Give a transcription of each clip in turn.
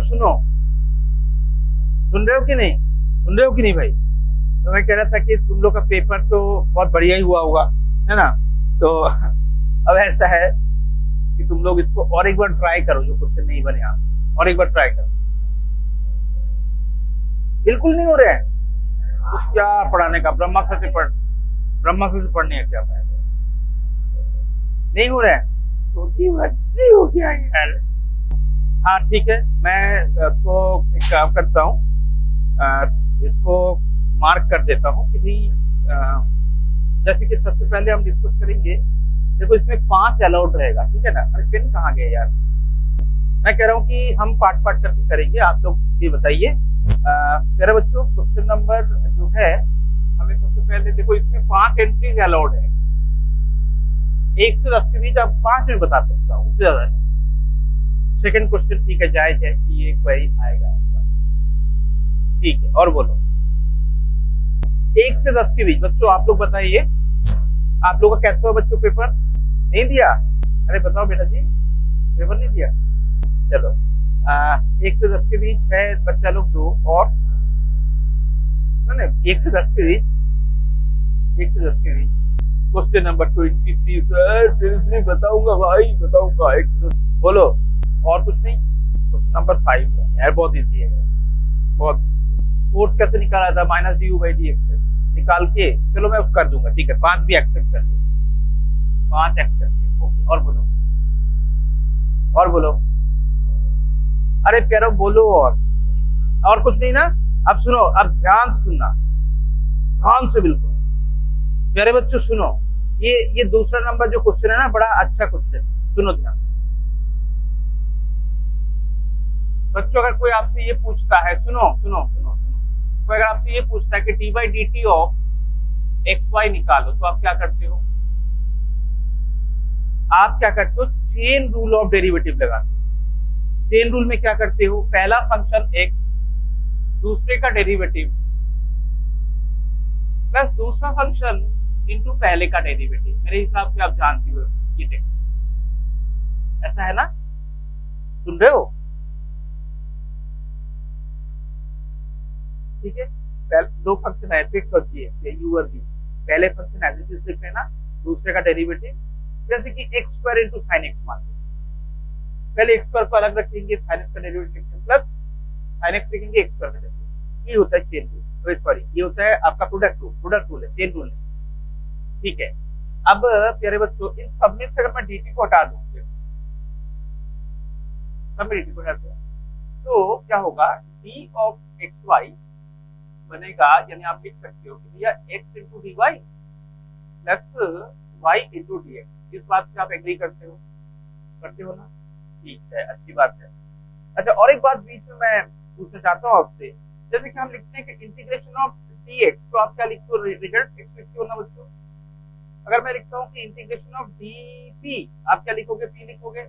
सुनो, सुन रहे हो कि नहीं, सुन रहे हो कि नहीं भाई? तो मैं कह रहा था कि तुम लोग का पेपर तो बहुत बढ़िया ही हुआ होगा, है ना? तो अब ऐसा है कि तुम लोग इसको और एक बार ट्राई करो, जो क्वेश्चन नहीं बने आप और एक बार ट्राई करो। बिल्कुल नहीं हो रहे हैं तो क्या पढ़ाने का, ब्रह्मास्त्र से पढ़ने है क्या फायदा? नहीं हो रहा है, छोटी बच्ची हो क्या यार? हाँ ठीक है, मैं तो एक काम करता हूँ, इसको मार्क कर देता हूँ कि भाई जैसे कि सबसे पहले हम डिस्कस करेंगे। देखो इसमें 5 अलाउड रहेगा, ठीक है ना? अरे पेन कहाँ गए यार? मैं कह रहा हूँ कि हम पार्ट पार्ट करके करेंगे, आप लोग भी बताइए। प्यारे बच्चों, क्वेश्चन नंबर जो है, हमें सबसे पहले देखो इसमें 5 एंट्रीज अलाउड है। 1 से 10 के बीच आप 5 में बता सकता हूँ, उससे ज्यादा नहीं। सेकंड क्वेश्चन ठीक है, जायज है कि एक वही आएगा आपका, ठीक है। और बोलो 1 से 10 के बीच बच्चों आप लोग बताइए, आप लोग का कैसा हुआ बच्चों? पेपर नहीं दिया? अरे बताओ बेटा जी, पेपर नहीं दिया? चलो 1 से 10 के बीच है बच्चा लोग 2 और नहीं, 1 से 10 के बीच, 1 से 10 के बीच क्वेश्चन नंबर 23 सर, नहीं बताऊंगा भाई, बताऊंगा 1 से 10। बोलो और कुछ नहीं? क्वेश्चन नंबर 5 है यार, बहुत इजी है, बहुत। फोर्थ कैसे निकाला था? Minus D you by d x निकाल के, चलो मैं कर दूंगा, ठीक है। 5 भी एक्सेप्ट कर लो, 5 एक्सेप्ट, ओके। और बोलो, और बोलो, अरे प्यारो बोलो। और कुछ नहीं ना? अब सुनो, अब ध्यान से सुनना, ध्यान से बिल्कुल प्यारे बच्चों सुनो। ये दूसरा नंबर जो क्वेश्चन है ना, बड़ा अच्छा क्वेश्चन, सुनो ध्यान। बच्चों अगर कोई आपसे ये पूछता है, सुनो सुनो सुनो सुनो, कोई अगर आपसे ये पूछता है कि t by d t of x y निकालो, तो आप क्या करते हो? आप क्या करते हो? चेन रूल ऑफ डेरिवेटिव लगाते हो। चेन रूल में क्या करते हो? पहला फंक्शन एक्स, दूसरे का डेरिवेटिव प्लस दूसरा फंक्शन इनटू पहले का डेरिवेटिव। मेरे हिसाब से आप जानती हो ये टेक्निक, ऐसा है ना? सुन रहे हो? ठीक है, दो फंक्शन है एक्स और जी है, यू और बी। पहले फंक्शन एज इट इज लिख लेना, दूसरे का डेरिवेटिव, जैसे कि x square into sine x मान लो। पहले एक्स स्क्वायर को अलग रखेंगे, साइन एक्स का डेरिवेटिव लिखेंगे, प्लस साइन एक्स लिखेंगे, एक्स स्क्वायर का डेरिवेटिव। ये होता है चेन रूल, सॉरी ये होता है आपका प्रोडक्ट रूल है, चेन रूल नहीं, ठीक है। अब प्यारे बच्चों, इन सब में से अगर मैं dt को हटा दूं, सब में dt को हटा दूं, तो क्या होगा? d ऑफ एक्स वाई बनेगा, यानी आप लिख सकते हो कि भैया x into d y plus y into d x. इस बात से आप एग्री करते हो ना? ठीक है, अच्छी बात है। अच्छा, और एक बात बीच में मैं पूछना चाहता हूँ आपसे, जैसे कि हम लिखते हैं कि इंटीग्रेशन ऑफ डी एक्स, तो आप क्या लिखते हो? रिजल्ट एक्स लिखते हो ना बच्चों? अगर मैं लिखता हूँ कि इंटीग्रेशन ऑफ डी पी, आप क्या लिखोगे? पी लिखोगे।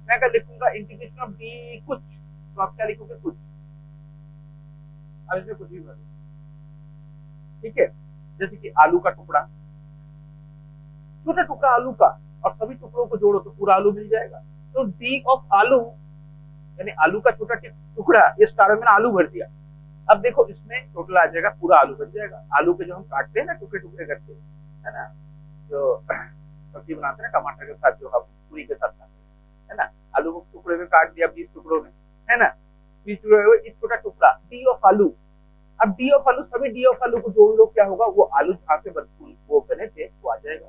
मैं अगर लिखूंगा इंटीग्रेशन ऑफ डी कुछ, तो आप क्या लिखोगे? कुछ। अब इसमें कुछ भी बने, ठीक है। जैसे कि आलू का टुकड़ा, छोटा टुकड़ा आलू का, और सभी टुकड़ों को जोड़ो तो पूरा आलू मिल जाएगा। तो डी ऑफ आलू यानी आलू का छोटा टुकड़ा, इस स्टार में आलू भर दिया। अब देखो इसमें टोटल आ जाएगा, पूरा आलू बन जाएगा। आलू के जो हम काटते हैं ना टुकड़े टुकड़े करके, है ना, जो सब्जी बनाते हैं ना टमाटर के साथ, जो हम पूरी के साथ खाते हैं, है ना, आलू को टुकड़े में काट दिया 20 टुकड़ों में, है ना, 20 टुकड़े हुए, एक छोटा टुकड़ा डी ऑफ आलू। अब डी ऑफ आलू, सभी डी ऑफ आलू को जोड़ लो, क्या होगा? वो आलू जहाँ से वो बने थे वो आ जाएगा।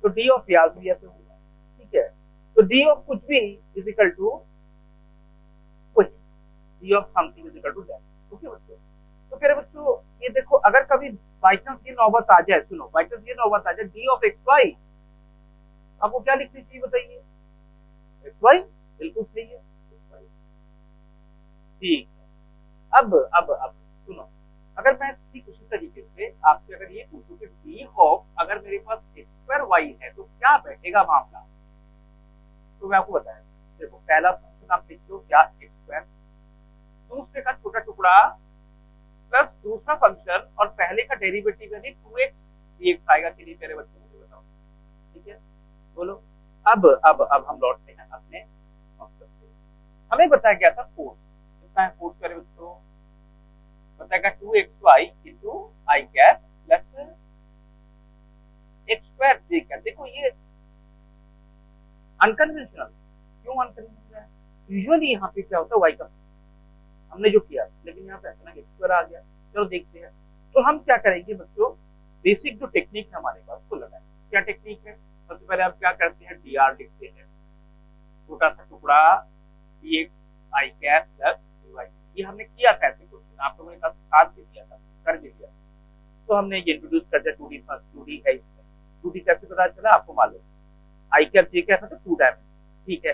तो डी ऑफ प्याज भी ऐसे होगा, ठीक है। तो डी ऑफ कुछ भी इज इक्वल टू वही, d of something is equal to that. Okay बच्चों, तो फिर बच्चों ये देखो, अगर कभी बाई चांस ये नौबत आ जाए, सुनो, बाई चांस ये नौबत आ जाए डी ऑफ एक्स वाई, आपको क्या लिखनी चाहिए बताइए? एक्स वाई, बिल्कुल सही है, ठीक। अब सुनो, अगर मैं ठीक उसी तरीके से आपसे अगर ये पूछूं कि डी ऑफ, अगर मेरे पास एक्स स्क्वायर वाई है तो क्या बैठेगा मामला, तो मैं आपको बताया। देखो पहला फंक्शन आप लिख लो क्या? एक्स स्क्वायर, दूसरे का छोटा टुकड़ा प्लस दूसरा फंक्शन और पहले का डेरिवेटिव यानी 2x dx आएगा कि नहीं? मेरे बच्चों मुझे बताओ, ठीक है, बोलो। अब हम लौटते हैं अपने मकसद पे। हमें बताया गया था फोर्स, कितना है फोर्स प्यारे बच्चों, बताएगा 2xy इंटू आई कैप प्लस एक्स स्क्वायर जे कैप। देखो ये अनकन्वेंशनल, क्यों अनकन्वेंशनल है? यूजुअली यहाँ पे क्या होता है, वाई का हमने जो किया, लेकिन यहाँ पे अचानक एक्स स्क्वायर आ गया। चलो देखते हैं। तो हम क्या करेंगे बच्चों, बेसिक जो टेक्निक है हमारे पास उसको लगाएं। क्या टेक्निक है? सबसे पहले आप क्या करते हैं, डी आर लिखते हैं, छोटा सा टुकड़ा डी एक्स आई कैप प्लस डी वाई। ये हमने किया था ऐसे क्वेश्चन, आप लोगों ने साथ भी किया था, कर भी दिया। तो हमने ये इंट्रोड्यूस कर दिया, 2D फर्स्ट, 2D है इसमें। 2D कैसे पता चला आपको मालूम, आई कैप जे कैप है तो 2 डायमेंशन, ठीक है।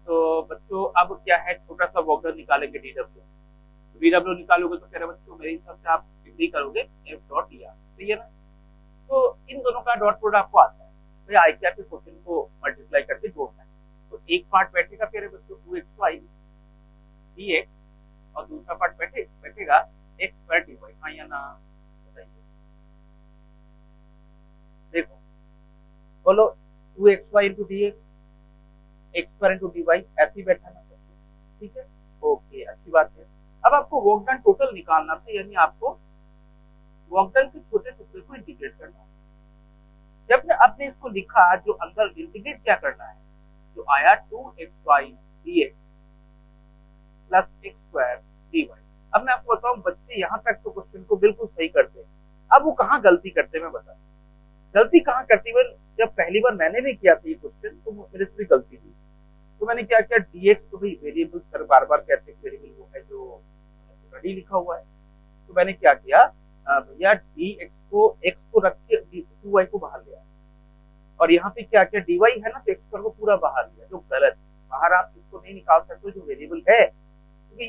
तो बच्चों अब क्या है, छोटा सा वॉकडर निकालेंगे डी डब्ल्यू। डी डब्ल्यू निकालोगे तो कह रहे बच्चों मेरे हिसाब से आप डिग्री करोगे एफ डॉट डी आर, सही है ना। तो इन दोनों का डॉट प्रोडक्ट आपको आता है, तो आई कैप के क्वेश्चन को मल्टीप्लाई करके जोड़ना है। तो एक पार्ट बैठेगा प्यारे बच्चों 2xy dx और दूसरा पार्ट बैठेगा x स्क्वायर dy, हाँ या ना बताइए। देखो बोलो 2xy into dx, x square into dy, ऐसे ही बैठा ना, ठीक है, ओके, अच्छी बात है। अब आपको वर्क डन टोटल निकालना था, यानी आपको वर्क डन के छोटे टुकड़े को इंटीग्रेट करना है। जब आपने इसको लिखा, जो अंदर इंटीग्रेट क्या करना है, जो आया 2xy dx plus x square dy। अब मैं आपको बताऊं, बच्चे यहाँ तक तो क्वेश्चन को बिल्कुल सही करते हैं। अब वो कहाँ गलती करते, मैं बता, गलती कहाँ करती है? जब पहली बार मैंने भी किया था ये क्वेश्चन, तो मेरे से भी गलती थी। तो मैंने क्या किया, dx तो भाई वेरिएबल सर बार बार कहते हैं, वेरिएबल वो है जो रेडी लिखा हुआ है। तो मैंने क्या किया भैया, dx को x को रख के 2y को बाहर लिया, और यहाँ पे क्या किया, dy है ना, तो x को पूरा बाहर लिया, जो गलत। बाहर आप इसको नहीं निकाल सकते जो वेरिएबल है, क्योंकि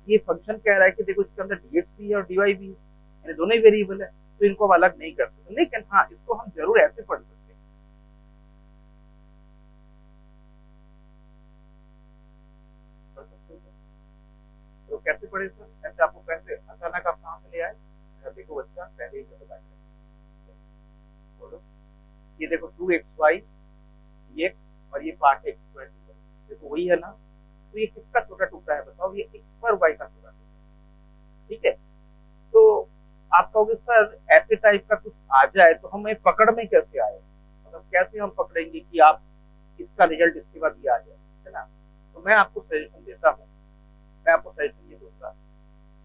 ये फंक्शन कह रहा है कि देखो इसके अंदर dx भी है और dy भी है, यानी दोनों ही वेरिएबल है, तो इनको अलग नहीं कर सकते। लेकिन हाँ, इसको हम जरूर ऐसे पढ़ सकते हैं, तो कैसे पढ़े सर? ऐसे आपको कैसे अचानक आप कहाँ से ले आए? देखो बच्चा, पहले ही बता बोलो, ये देखो 2xy dx और ये पार्ट x स्क्वायर dy, देखो वही है ना। तो ये किसका छोटा टुकड़ा है बताओ, ये x पर y का छोटा टुकड़ा, ठीक है। तो आप कहोगे सर ऐसे टाइप का कुछ आ जाए तो हमें पकड़ में कैसे आए, मतलब कैसे हम पकड़ेंगे कि आप इसका रिजल्ट इसके बाद ये आ जाए, है ना। तो मैं आपको सजेशन देता हूँ, मैं आपको सजेशन ये दूंगा,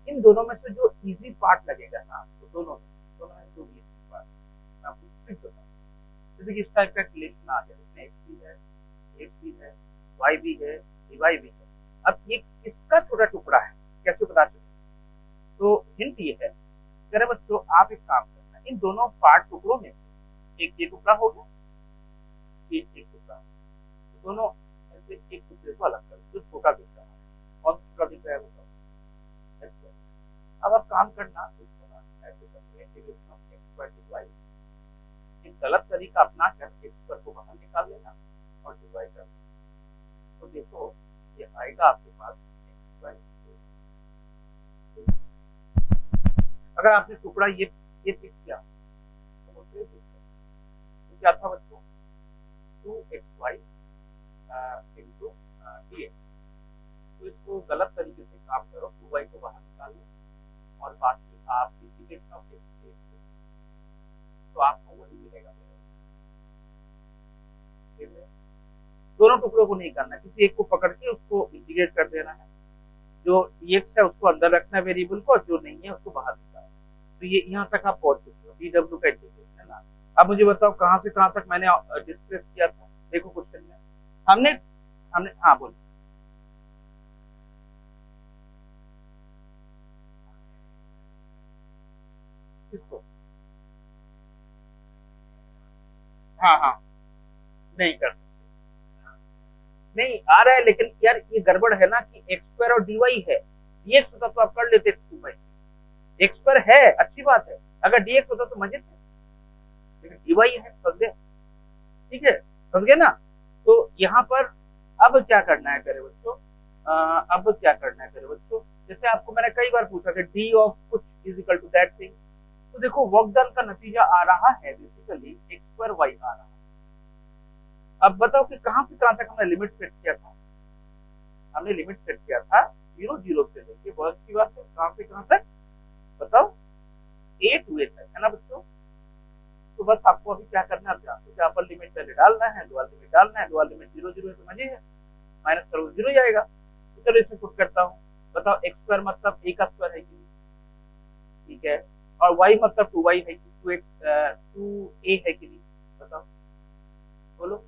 इन दोनों में से जो इजी पार्ट लगेगा ना, तो दोनों में जो भी पार्ट मैं आपको फिक्स बताऊँ, जैसे कि इस टाइप का रिलेशन आ जाए, इसमें x भी है, y भी है, dy भी है। अब ये किसका छोटा टुकड़ा है, कैसे पता चले? तो हिंट ये है, अगर बच्चों आप एक काम करना, इन दोनों पार्ट टुकड़ों में एक ये टुकड़ा हो गया, एक टुकड़ा, तो दोनों ऐसे एक टुकड़े को अलग कर जो छोटा दिख रहा है, और छोटा दिख रहा है वो। अब आप काम करना, ऐसे करके integration of x square dy, एक गलत तरीका अपना कर x स्क्वायर को बाहर निकाल लेना और dy कर, तो देखो ये आएगा आपके पास x स्क्वायर। अगर आपने टुकड़ा ये पिक किया तो क्या था बच्चों, 2xy इंटू dx। तो इसको गलत तरीके से काम करो, 2y को बाहर निकाल लो और बाद में आप इंटीग्रेशन ऑफ x तो आपको वही मिलेगा। दोनों टुकड़ों को नहीं करना, किसी एक को पकड़ के उसको इंटीग्रेट कर देना है, जो dx है उसको अंदर रखना है वेरिएबल को, और जो नहीं है उसको बाहर निकालना। तो ये यहाँ तक आप पहुंच चुके हो, dw का इंटीग्रेशन है ना। अब मुझे बताओ कहाँ से कहाँ तक मैंने डिस्कस किया था। देखो क्वेश्चन में हमने हाँ बोलो, किसको? हाँ नहीं कर नहीं आ रहा है, लेकिन यार ये गड़बड़ है ना कि x स्क्वायर और dy है, dx होता तो आप कर लेते भाई, x स्क्वायर है अच्छी बात है, अगर dx होता तो मजे थे, लेकिन dy है, फंस गए, ठीक है, फंस गए ना। तो यहाँ पर अब क्या करना है करे बच्चों, अब क्या करना है करे बच्चों, जैसे आपको मैंने कई बार पूछा कि d ऑफ कुछ is equal to that thing, तो देखो वर्क डन का नतीजा आ रहा है बेसिकली x स्क्वायर y आ रहा है। अब बताओ कि कहां से कहां तक हमने लिमिट सेट किया था, हमने लिमिट सेट किया था 0 0 से लेके बहुत अच्छी बात है, कहाँ से कहाँ तक बताओ, ए टू ए तक, है ना बच्चों। तो बस आपको अभी क्या करना है, आप जानते हो अपर लिमिट पहले डालना है, लोअर लिमिट डालना है, लोअर लिमिट 0 0 है तो मजे है, माइनस करोगे 0 जाएगा। तो चलो इसमें पुट करता हूँ, बताओ एक्स स्क्वायर मतलब ए का स्क्वायर है कि नहीं, ठीक है, और वाई मतलब 2y है कि 2a है कि नहीं, बताओ बोलो,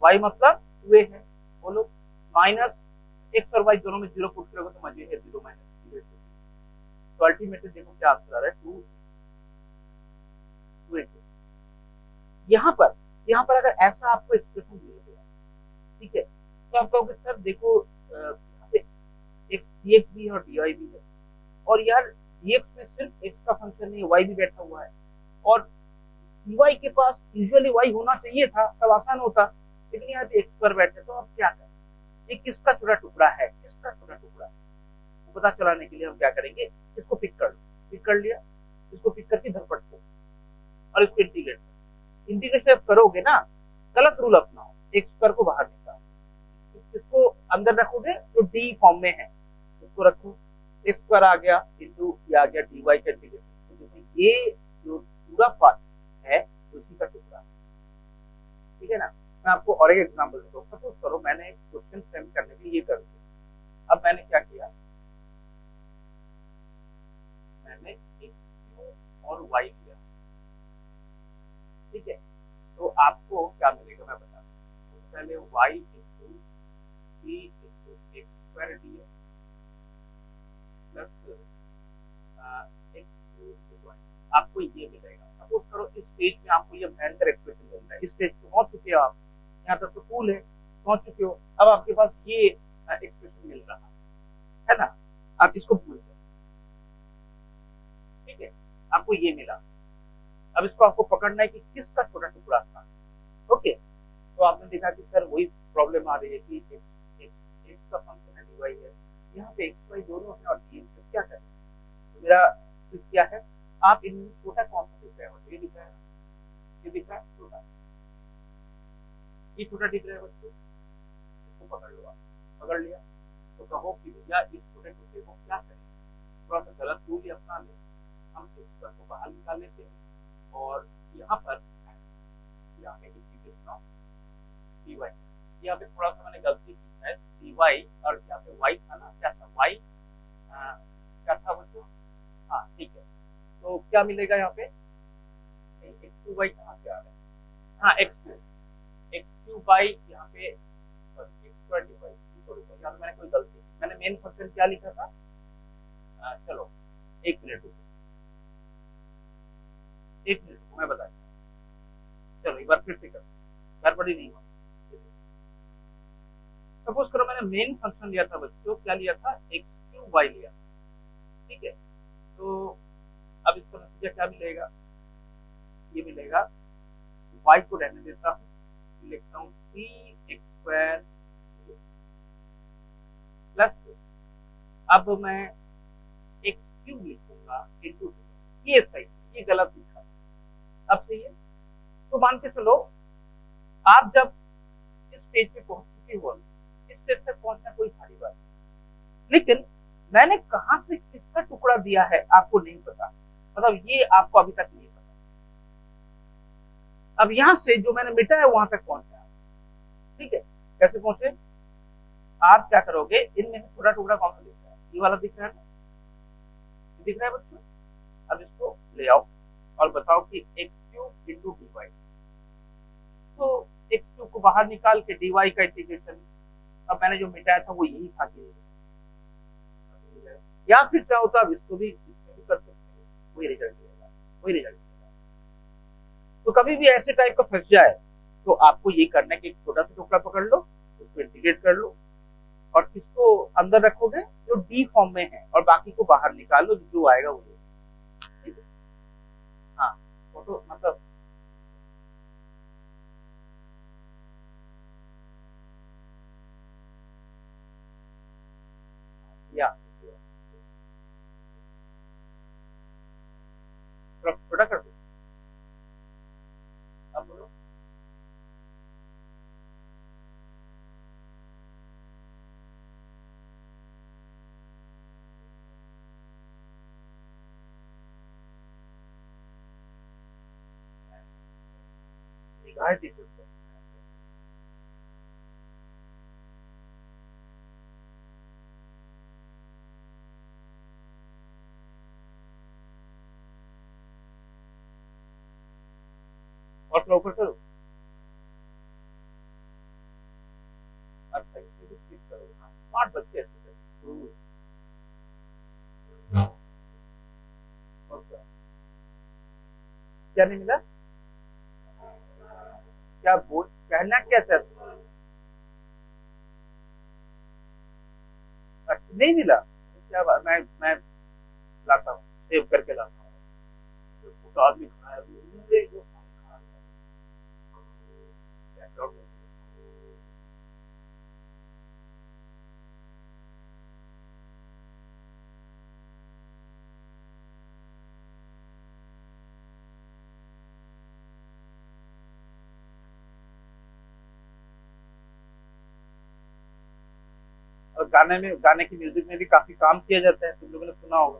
y मतलब 2a है, बोलो, माइनस एक्स और वाई दोनों में 0 पुट करोगे तो मजे है, 0 माइनस 0। तो अल्टीमेटली देखो क्या आंसर आ रहा है, 2 2 यहाँ पर अगर ऐसा आपको एक्सप्रेशन मिल गया, ठीक है, तो आप कहोगे सर देखो यहाँ पे एक्स dx भी है और dy भी है, और यार dx में सिर्फ x का फंक्शन नहीं है, y भी बैठा हुआ है, और dy के पास यूजुअली y होना चाहिए था, तब आसान होता, लेकिन यहाँ पे x पर बैठे, तो आप क्या करें, ये किसका छोटा टुकड़ा है, किसका छोटा टुकड़ा है, वो पता चलाने के लिए हम क्या करेंगे, इसको पिक कर लो, पिक कर लिया, इसको पिक करके इधर पटको और इसको इंटीग्रेट करो, इंटीग्रेट जब करोगे ना, गलत रूल अपनाओ, एक्स स्क्वायर को बाहर निकालो, इसको अंदर रखोगे जो डी फॉर्म में है, इसको रखो, एक्स स्क्वायर आ गया इंटू ये आ गया dy का इंटीग्रेशन, तो ये जो पूरा पार्ट है उसी का टुकड़ा, ठीक है ना। मैं आपको और एक एग्जांपल देता हूँ, सपोज करो मैंने एक क्वेश्चन फ्रेम करने के लिए ये कर दिया, अब मैंने क्या किया, मैंने एक क्यू और वाई लिया, ठीक है, तो आपको क्या मिलेगा मैं बता दूं, तो पहले y into C into X square D plus X Y, आपको ये मिलेगा। सपोज करो इस स्टेज में आपको ये भयंकर एक्सप्रेशन मिल रहा है, इस स्टेज पे पहुंच चुके हो आप, यहाँ तक तो कूल है, पहुंच चुके हो, अब आपके पास ये एक्सप्रेशन मिल रहा है ना, आप इसको भूल जाओ, ठीक है, आपको ये मिला, अब इसको आपको पकड़ना है कि किसका छोटा टुकड़ा था, ओके। तो आपने देखा कि सर वही प्रॉब्लम आ रही है कि एक्स का फंक्शन है dy है, यहाँ पे एक्स वाई दोनों है और dx क्या करें, तो मेरा ट्रिक क्या है, आप इनमें छोटा कौन सा दिख रहा है, ये दिख रहा है, ये दिख रहा है छोटा, ये छोटा दिख रहा है बच्चों, इसको पकड़ लो, आप पकड़ लिया, तो कहो कि भैया इस छोटे टुकड़े को क्या करें, थोड़ा सा गलत रूल ही अपना ले, हम एक्स को बाहर निकाल लेते हैं, और यहाँ पर यहाँ पे इंटीग्रेशन ऑफ dy, यहाँ पे थोड़ा सा मैंने गलती की है, dy और यहाँ पे y था ना, क्या था y, क्या था बच्चों, हाँ ठीक है, तो क्या मिलेगा यहाँ पे, x2y कहाँ से आ रहा है, हाँ x3y यहाँ पे यहाँ पे मैंने कोई गलती, मैंने मेन फंक्शन क्या लिखा था, चलो एक मिनट मैं बता, चलो एक बार फिर से कर, गड़बड़ी नहीं हुआ। सपोज करो मैंने मेन फंक्शन लिया था बच्चों, क्या लिया था, x3y लिया, ठीक है, तो अब इसको नतीजा क्या मिलेगा, ये मिलेगा, y को रहने देता हूँ, लिखता हूँ 3x² प्लस, अब मैं x³ लिखूंगा इंटू, ये सही, ये गलत लिखा, अब सही है, तो मान के चलो आप जब इस स्टेज पे पहुंच चुके हो, इस स्टेज तक पहुंचना कोई भारी बात नहीं, लेकिन मैंने कहां से किसका टुकड़ा दिया है आपको नहीं पता, मतलब ये आपको अभी तक नहीं पता, अब यहां से जो मैंने मिटा है वहां तक पहुंचा, ठीक है, कैसे पहुंचे, आप क्या करोगे, इनमें से छोटा टुकड़ा कौन सा दिख रहा है, ये वाला दिख रहा है ना, दिख रहा है बच्चों, अब इसको ले आओ और बताओ कि x³ इंटू dy, तो x³ को बाहर निकाल के dy का इंटीग्रेशन, अब मैंने जो मिटाया था वो यही था कि, या फिर क्या होता, अब इसको भी इसमें भी कर सकते हैं, वही रिजल्ट मिलेगा, वही रिजल्ट मिलेगा। तो कभी भी ऐसे टाइप का फंस जाए तो आपको ये करना है कि एक छोटा सा टुकड़ा पकड़ लो, उसको इंटीग्रेट कर लो, और किसको अंदर रखोगे जो डी फॉर्म में है, और बाकी को बाहर निकाल लो, जो आएगा वो, ठीक है, हाँ फोटो मतलब या छोटा कर दो, अब बोलो, गाय देखो और थोड़ा ऊपर करो। अच्छा ये भी क्लिक करो। हाँ, 8 बच्चे ऐसे करो। ओके। क्या नहीं मिला? क्या बोल कहना क्या चाहते हो? अच्छा, नहीं मिला? क्या बात, मैं लाता हूँ, सेव करके लाता हूँ। तो आदमी खड़ा है अभी, ये जो खड़ा है। और गाने की म्यूजिक में भी काफी काम किया जाता है, तुम लोगों ने सुना होगा।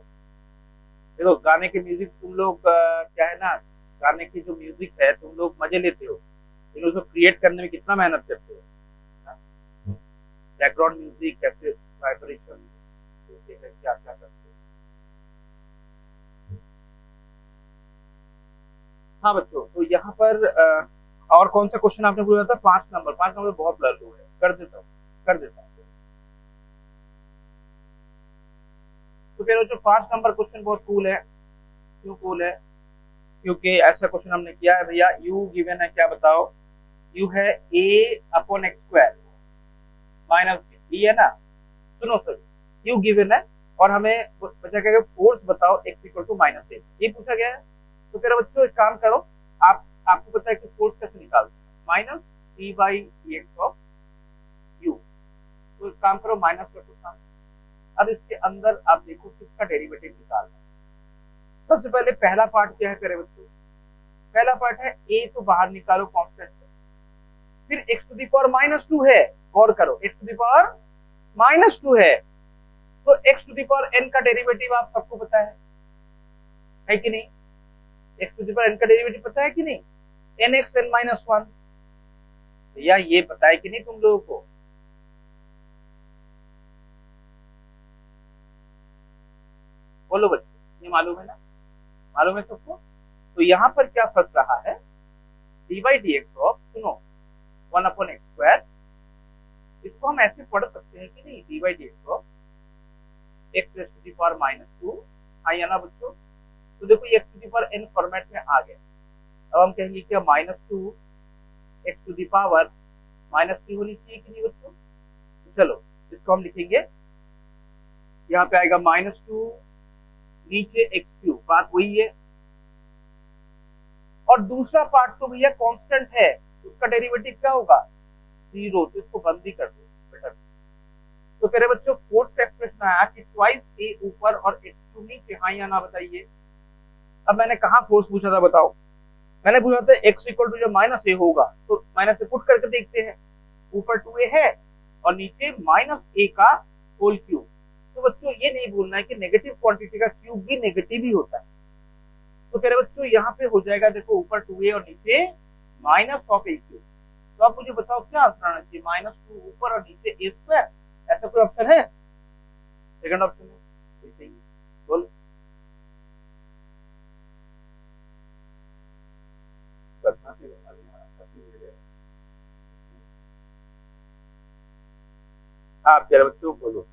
देखो गाने के म्यूजिक तुम लोग क्या है ना, गाने की जो म्यूजिक है तुम लोग मजे लेते हो, लेकिन उसको क्रिएट करने में कितना मेहनत करते हो। बैकग्राउंड म्यूजिक कैसे, वाइब्रेशन क्या क्या करते हो। हाँ बच्चों, तो यहाँ पर और कौन सा क्वेश्चन आपने पूछा था? 5 नंबर, 5 नंबर बहुत ब्लर हुए हैं, कर देता हूँ, कर देता हूँ। तो फिर वो जो 5 नंबर क्वेश्चन बहुत कूल है। क्यों कूल है? क्योंकि ऐसा क्वेश्चन हमने किया है भैया, यू गिवन है, क्या बताओ? यू है A upon X square minus B है ना। सुनो सर, यू गिवन है और हमें बचा क्या, फोर्स बताओ एक्स इक्वल टू माइनस ए, ये पूछा गया है। तो फिर बच्चों एक काम करो, आपको पता है कि फोर्स कैसे निकालते हैं, minus D by d x of you. तो एक काम करो, माइनस का कुछ। अब इसके अंदर आप देखो किसका डेरिवेटिव निकालना है। सबसे पहले पहला पार्ट क्या है प्यारे बच्चों? पहला पार्ट है ए, तो बाहर निकालो कांस्टेंट है। फिर x to the power minus 2 है, गौर करो, x to the power minus 2 है, तो x to the power n का डेरिवेटिव आप सबको पता है कि नहीं? X to the power n का डेरिवेटिव पता है कि नहीं? N x n minus 1। भैया ये पता है कि नहीं तुम लोगों को? बोलो बच्चों, ये मालूम है ना? मालूम है सबको? तो यहाँ पर क्या फंस रहा है, D by d x of, सुनो, 1/x², इसको हम ऐसे पढ़ सकते हैं कि नहीं, d by d x of x raise to the power -2। हाँ या ना बच्चों? तो देखो ये x to the power n format में आ गया। अब हम कहेंगे क्या, -2 एक्स टू दी पावर -3 होनी चाहिए कि नहीं बच्चों? तो चलो इसको हम लिखेंगे, यहाँ पे आएगा -2 नीचे x3, बात वही है। और दूसरा पार्ट तो भैया कांस्टेंट है, उसका डेरिवेटिव क्या होगा? 0, तो इसको बंद ही कर दो बेटा। तो मेरे बच्चों फोर्स का एक्सप्रेशन आया कि ट्वाइस ए ऊपर और x2 नीचे, हाँ या ना बताइए। अब मैंने कहा फोर्स पूछा था, बताओ। मैंने पूछा था x इक्वल टू जब -a होगा, तो माइनस ए पुट करके देखते हैं। ऊपर 2a है और नीचे -a का होल क्यूब। तो बच्चों ये नहीं भूलना है कि नेगेटिव क्वांटिटी का क्यूब भी नेगेटिव ही होता है। तो मेरे बच्चों यहाँ पे हो जाएगा, देखो ऊपर 2a और नीचे -a क्यूब। तो आप मुझे बताओ क्या आंसर आना चाहिए? -2 ऊपर और नीचे a²। ऐसा कोई ऑप्शन है? सेकंड ऑप्शन है, बोलो। हाँ प्यारे बच्चों बोलो,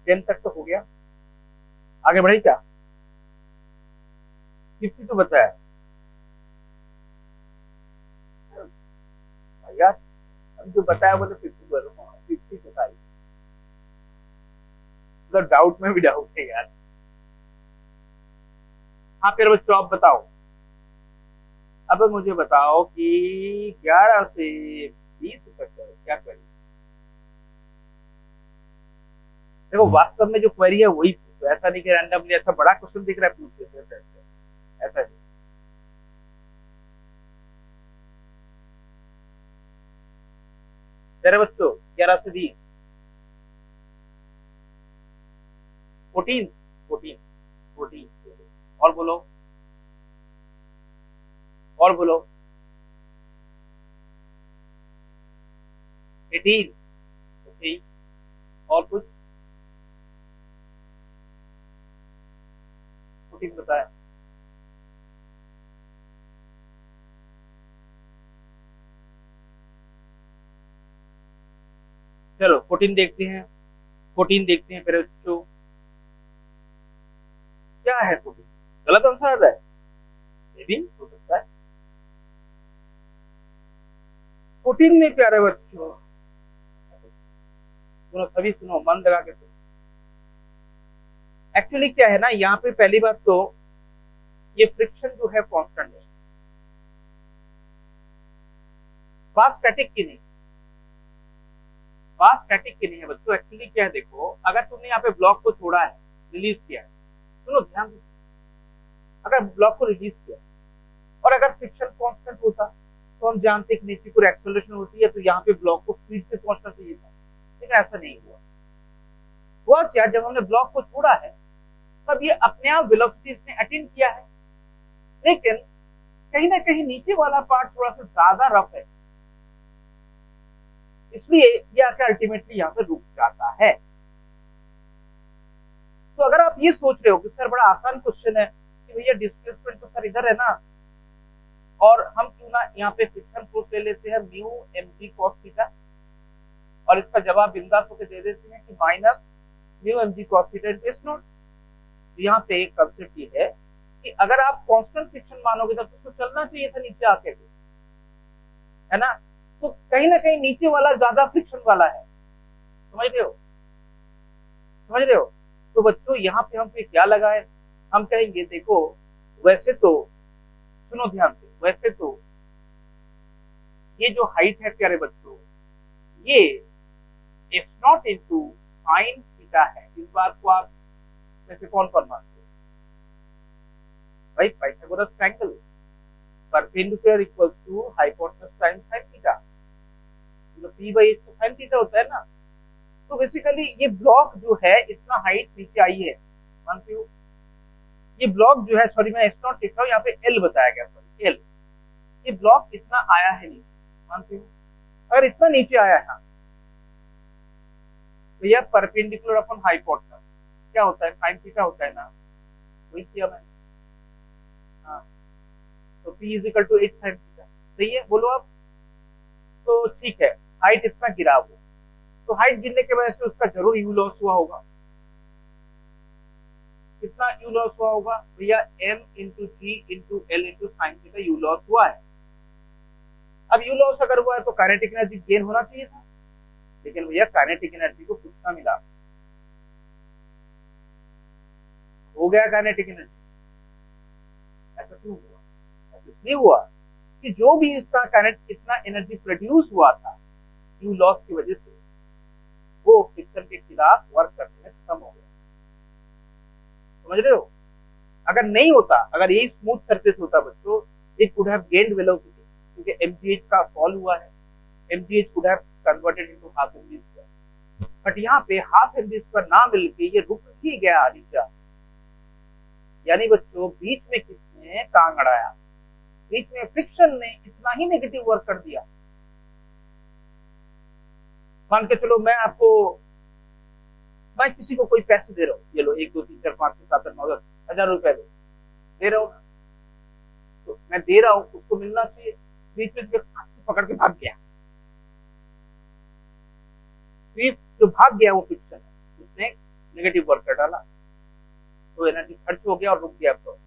10 तक तो हो गया, आगे बढ़े क्या? 50 तो बताया यार, अभी जो बताया वो तो 50 बोलो, 50 बताइए। तो डाउट में भी डाउट है यार। हाँ प्यारे बच्चों आप बताओ, अब मुझे बताओ कि 11 से 20 तक क्या करें? देखो वास्तव में जो क्वेरी है वही पूछो, ऐसा नहीं कि रैंडमली ऐसा बड़ा क्वेश्चन दिख रहा है पूछ लेते हैं, ऐसा नहीं। तेरे बच्चों 11 से 20, 14, 14, 14, और बोलो, और बोलो। 18। ओके, और कुछ? 14 बताया। चलो 14 देखते हैं, 14 देखते हैं मेरे बच्चों, क्या है 14? गलत आंसर है, ये भी हो सकता है। 14 नहीं प्यारे बच्चों, सुनो सभी सुनो, मन लगा के सुनो। एक्चुअली क्या है ना, यहाँ पे पहली बात तो ये फ्रिक्शन जो है कांस्टेंट है, बात स्टैटिक की नहीं, बात स्टैटिक की नहीं है बच्चों। एक्चुअली क्या है, देखो अगर तुमने यहाँ पे ब्लॉक को छोड़ा है, रिलीज किया है, सुनो ध्यान से, अगर ब्लॉक को रिलीज किया और अगर फ्रिक्शन कांस्टेंट होता तो हम जानते कि नीचे कोई एक्सेलरेशन होती है तो यहाँ पे ब्लॉक को स्पीड से पहुंचना चाहिए था, लेकिन ऐसा नहीं हुआ। हुआ क्या, जब हमने ब्लॉक को छोड़ा है तब ये अपने आप वेलोसिटी इसने अटेन किया है, लेकिन कहीं ना कहीं नीचे वाला पार्ट थोड़ा सा ज्यादा रफ है, इसलिए ये आके अल्टीमेटली यहाँ पे रुक जाता है। तो अगर आप ये सोच रहे हो कि सर बड़ा आसान क्वेश्चन है कि भैया डिस्प्लेसमेंट तो सर इधर है ना, और हम क्यों ना यहाँ पे फ्रिक्शन फोर्स ले लेते हैं म्यू mg cos थीटा, और इसका जवाब बिंदास होकर दे देते हैं कि minus mu mg cos theta into s not. यहाँ पे एक कंसेप्ट ये है कि अगर आप कांस्टेंट फ्रिक्शन मानोगे तब तो चलना चाहिए था नीचे आके, है ना, तो कहीं ना कहीं नीचे वाला ज्यादा फ्रिक्शन वाला है, समझ रहे हो, समझ रहे हो। तो बच्चों यहाँ पे हम पे क्या लगाए, हम कहेंगे देखो वैसे तो, सुनो ध्यान से, वैसे तो ये जो हाइट है प्यारे बच्चों, ये F not into sine theta है, इस बात को आप वैसे कौन कौन मानते हो भाई, Pythagoras triangle, perpendicular equals to hypotenuse times sin theta, तो p बाई h तो sin थीटा होता है ना। तो बेसिकली ये ब्लॉक जो है इतना हाइट नीचे आई है, मानते हो, ये ब्लॉक जो है, सॉरी मैं S नॉट लिख रहा हूँ, यहाँ पे L बताया गया, सॉरी L, ये ब्लॉक इतना आया है नीचे, मानते हो, अगर इतना नीचे आया है तो यह परपेंडिकुलर अपॉन हाइपोटेनस क्या होता है, sin थीटा होता है ना, वही किया मैंने। हाँ, तो P is equal to H sin theta, सही है, बोलो आप। तो ठीक है, हाइट इतना गिरा वो, तो हाइट गिरने की वजह से उसका जरूर यू लॉस हुआ होगा, कितना यू लॉस हुआ होगा भैया, m into g into l into sine theta U loss हुआ है। अब यू लॉस अगर हुआ है तो काइनेटिक एनर्जी गेन होना चाहिए था, लेकिन भैया काइनेटिक एनर्जी को कुछ ना मिला, हो गया काइनेटिक एनर्जी, ऐसा क्यों हुआ, ऐसा इसलिए हुआ कि जो भी इतना एनर्जी प्रोड्यूस हुआ था यू लॉस की वजह से, वो फ्रिक्शन के खिलाफ वर्क करने में खत्म हो गया, समझ रहे हो। अगर नहीं होता, अगर यही स्मूथ सरफेस होता बच्चों, it could have gained velocity, क्योंकि mgh का फॉल हुआ है, mgh could have converted into half mg square, but यहाँ पे हाफ mg स्क्वायर ना मिलके ये रुक ही गया नीचे, यानी बच्चों बीच में किसने टांग अड़ाया, बीच में फ्रिक्शन ने इतना ही नेगेटिव वर्क कर दिया। मान के चलो मैं आपको, मैं किसी को कोई पैसे दे रहा हूँ, ये लो 1 2 3 4 5 6 7 8 9 10 1000 रुपए दे रहा हूँ ना, तो मैं दे रहा हूँ, उसको मिलना चाहिए, बीच में पकड़ के भाग गया, जो भाग गया वो फ्रिक्शन है, उसने नेगेटिव वर्क कर डाला, तो एनर्जी खर्च हो गया और रुक गया। तो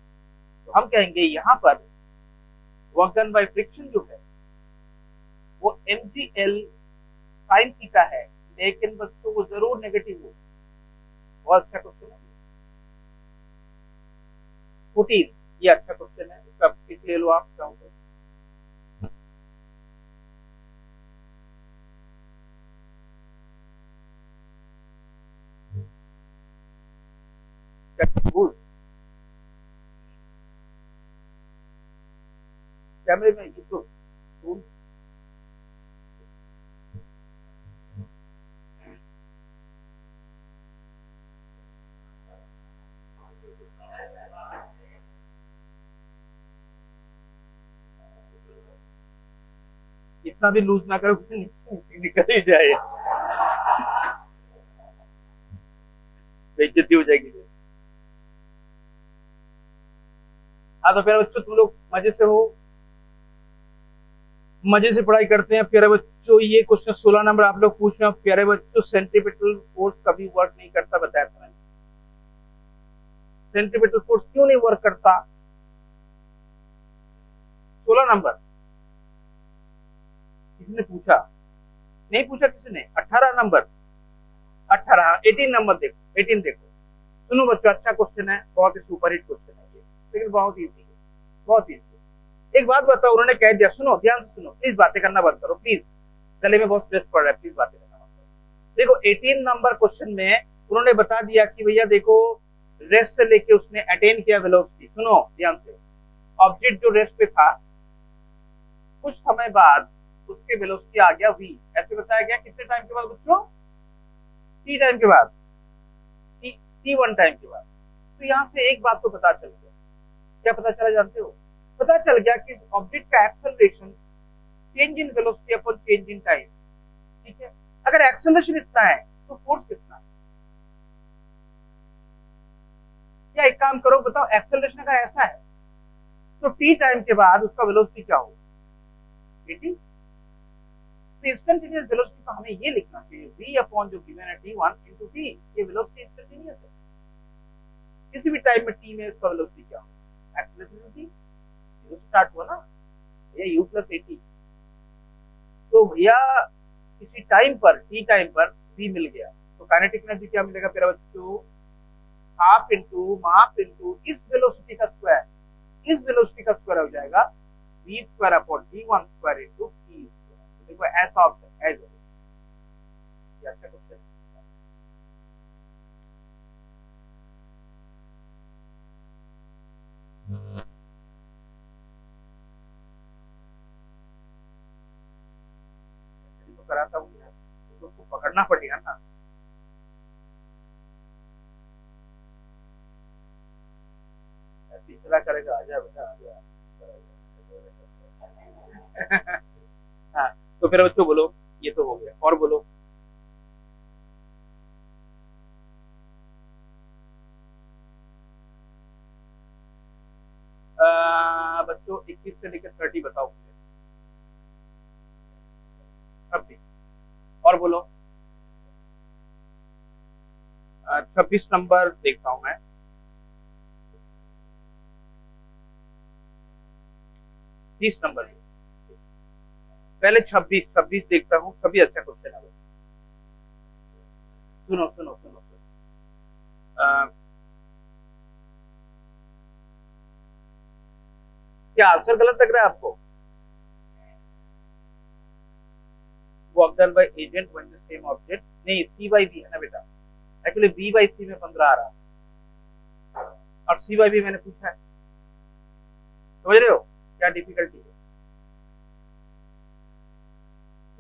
हम कहेंगे यहाँ पर वर्क डन बाय फ्रिक्शन जो है वो mgl sin थीटा है, लेकिन बच्चों वो जरूर नेगेटिव हो। बहुत अच्छा क्वेश्चन है 14, ये अच्छा क्वेश्चन है, इसका पिक ले लो आप चाहोगे। कैमरे में ये तो इतना भी लूज ना करो कि नीचे निकल ही जाए, बेइज्जती हो जाएगी। हाँ तो प्यारे बच्चों, तुम लोग मजे से हो, मजे से पढ़ाई करते हैं प्यारे बच्चों। ये क्वेश्चन 16 नंबर आप लोग पूछ रहे हो प्यारे बच्चों, सेंट्रीपिटल फोर्स कभी वर्क नहीं करता, बताया था मैंने। सेंट्रीपिटल फोर्स क्यों नहीं वर्क करता? 16 नंबर किसने पूछा? नहीं पूछा किसी ने। 18 नंबर, 18 नंबर देखो, 18 देखो। सुनो बच्चों, अच्छा क्वेश्चन है, बहुत ही सुपर हिट क्वेश्चन है ये, लेकिन बहुत इजी है, बहुत इजी है। एक बात बताओ, उन्होंने कह दिया, सुनो ध्यान से सुनो, प्लीज बातें करना बंद करो प्लीज, गले में बहुत स्ट्रेस पड़ रहा है, प्लीज बातें करना बंद करो। देखो 18 नंबर क्वेश्चन में उन्होंने बता दिया कि भैया देखो, रेस्ट से लेके उसने अटेन किया वेलोसिटी। सुनो ध्यान से, ऑब्जेक्ट जो रेस्ट पे था, कुछ समय बाद उसके वेलोसिटी आ गया v, ऐसे बताया गया। कितने टाइम के बाद बच्चों? t टाइम के बाद, t1 टाइम के बाद। तो यहां से एक बात तो पता चल गया, क्या पता चला जानते हो? पता चल गया कि इस ऑब्जेक्ट का acceleration change in velocity upon change in time, ठीक है। अगर एक्सेलरेशन इतना है तो फोर्स कितना है? क्या एक काम करो, बताओ, एक्सेलरेशन अगर ऐसा है तो t टाइम के बाद उसका वेलोसिटी क्या होगा? इंस्टेंटेनियस वेलोसिटी का हमें ये लिखना चाहिए, v अपॉन जो गिवन है t1 into t, ये वेलोसिटी इंस्टेंटेनियस है। किसी भी टाइम में t में इसका वेलोसिटी क्या होगा? एक्सेलरेशन t जीरो स्टार्ट हुआ ना, ये u प्लस at, तो भैया किसी टाइम पर, t टाइम पर v मिल गया, तो काइनेटिक एनर्जी क्या मिलेगा प्यारे बच्चों? हाफ इंटू इस वेलोसिटी का स्क्वायर, इस वेलोसिटी का स्क्वायर हो जाएगा v square upon t1 square into t square. देखो ऐसा ऑप्शन है, ये अच्छा क्वेश्चन है। तो कराता हूँ, उसको पकड़ना पड़ेगा ना। तीसरा करेगा, आ जा बेटा, आ जा। हाँ तो फिर बच्चों बोलो, ये तो हो गया, और बोलो। बच्चों 21 से लेकर 30 बताओ मुझे। 26 और बोलो। 26 नंबर देखता हूं मैं। तीस नंबर पहले 26 देखता हूँ, सभी अच्छा क्वेश्चन है। सुनो सुनो सुनो, क्या आंसर गलत लग रहा है आपको? Work done by agent when the same object, नहीं c by v है ना बेटा, एक्चुअली b by c में 15 आ रहा और c by v मैंने पूछा है, समझ रहे हो क्या डिफिकल्टी है?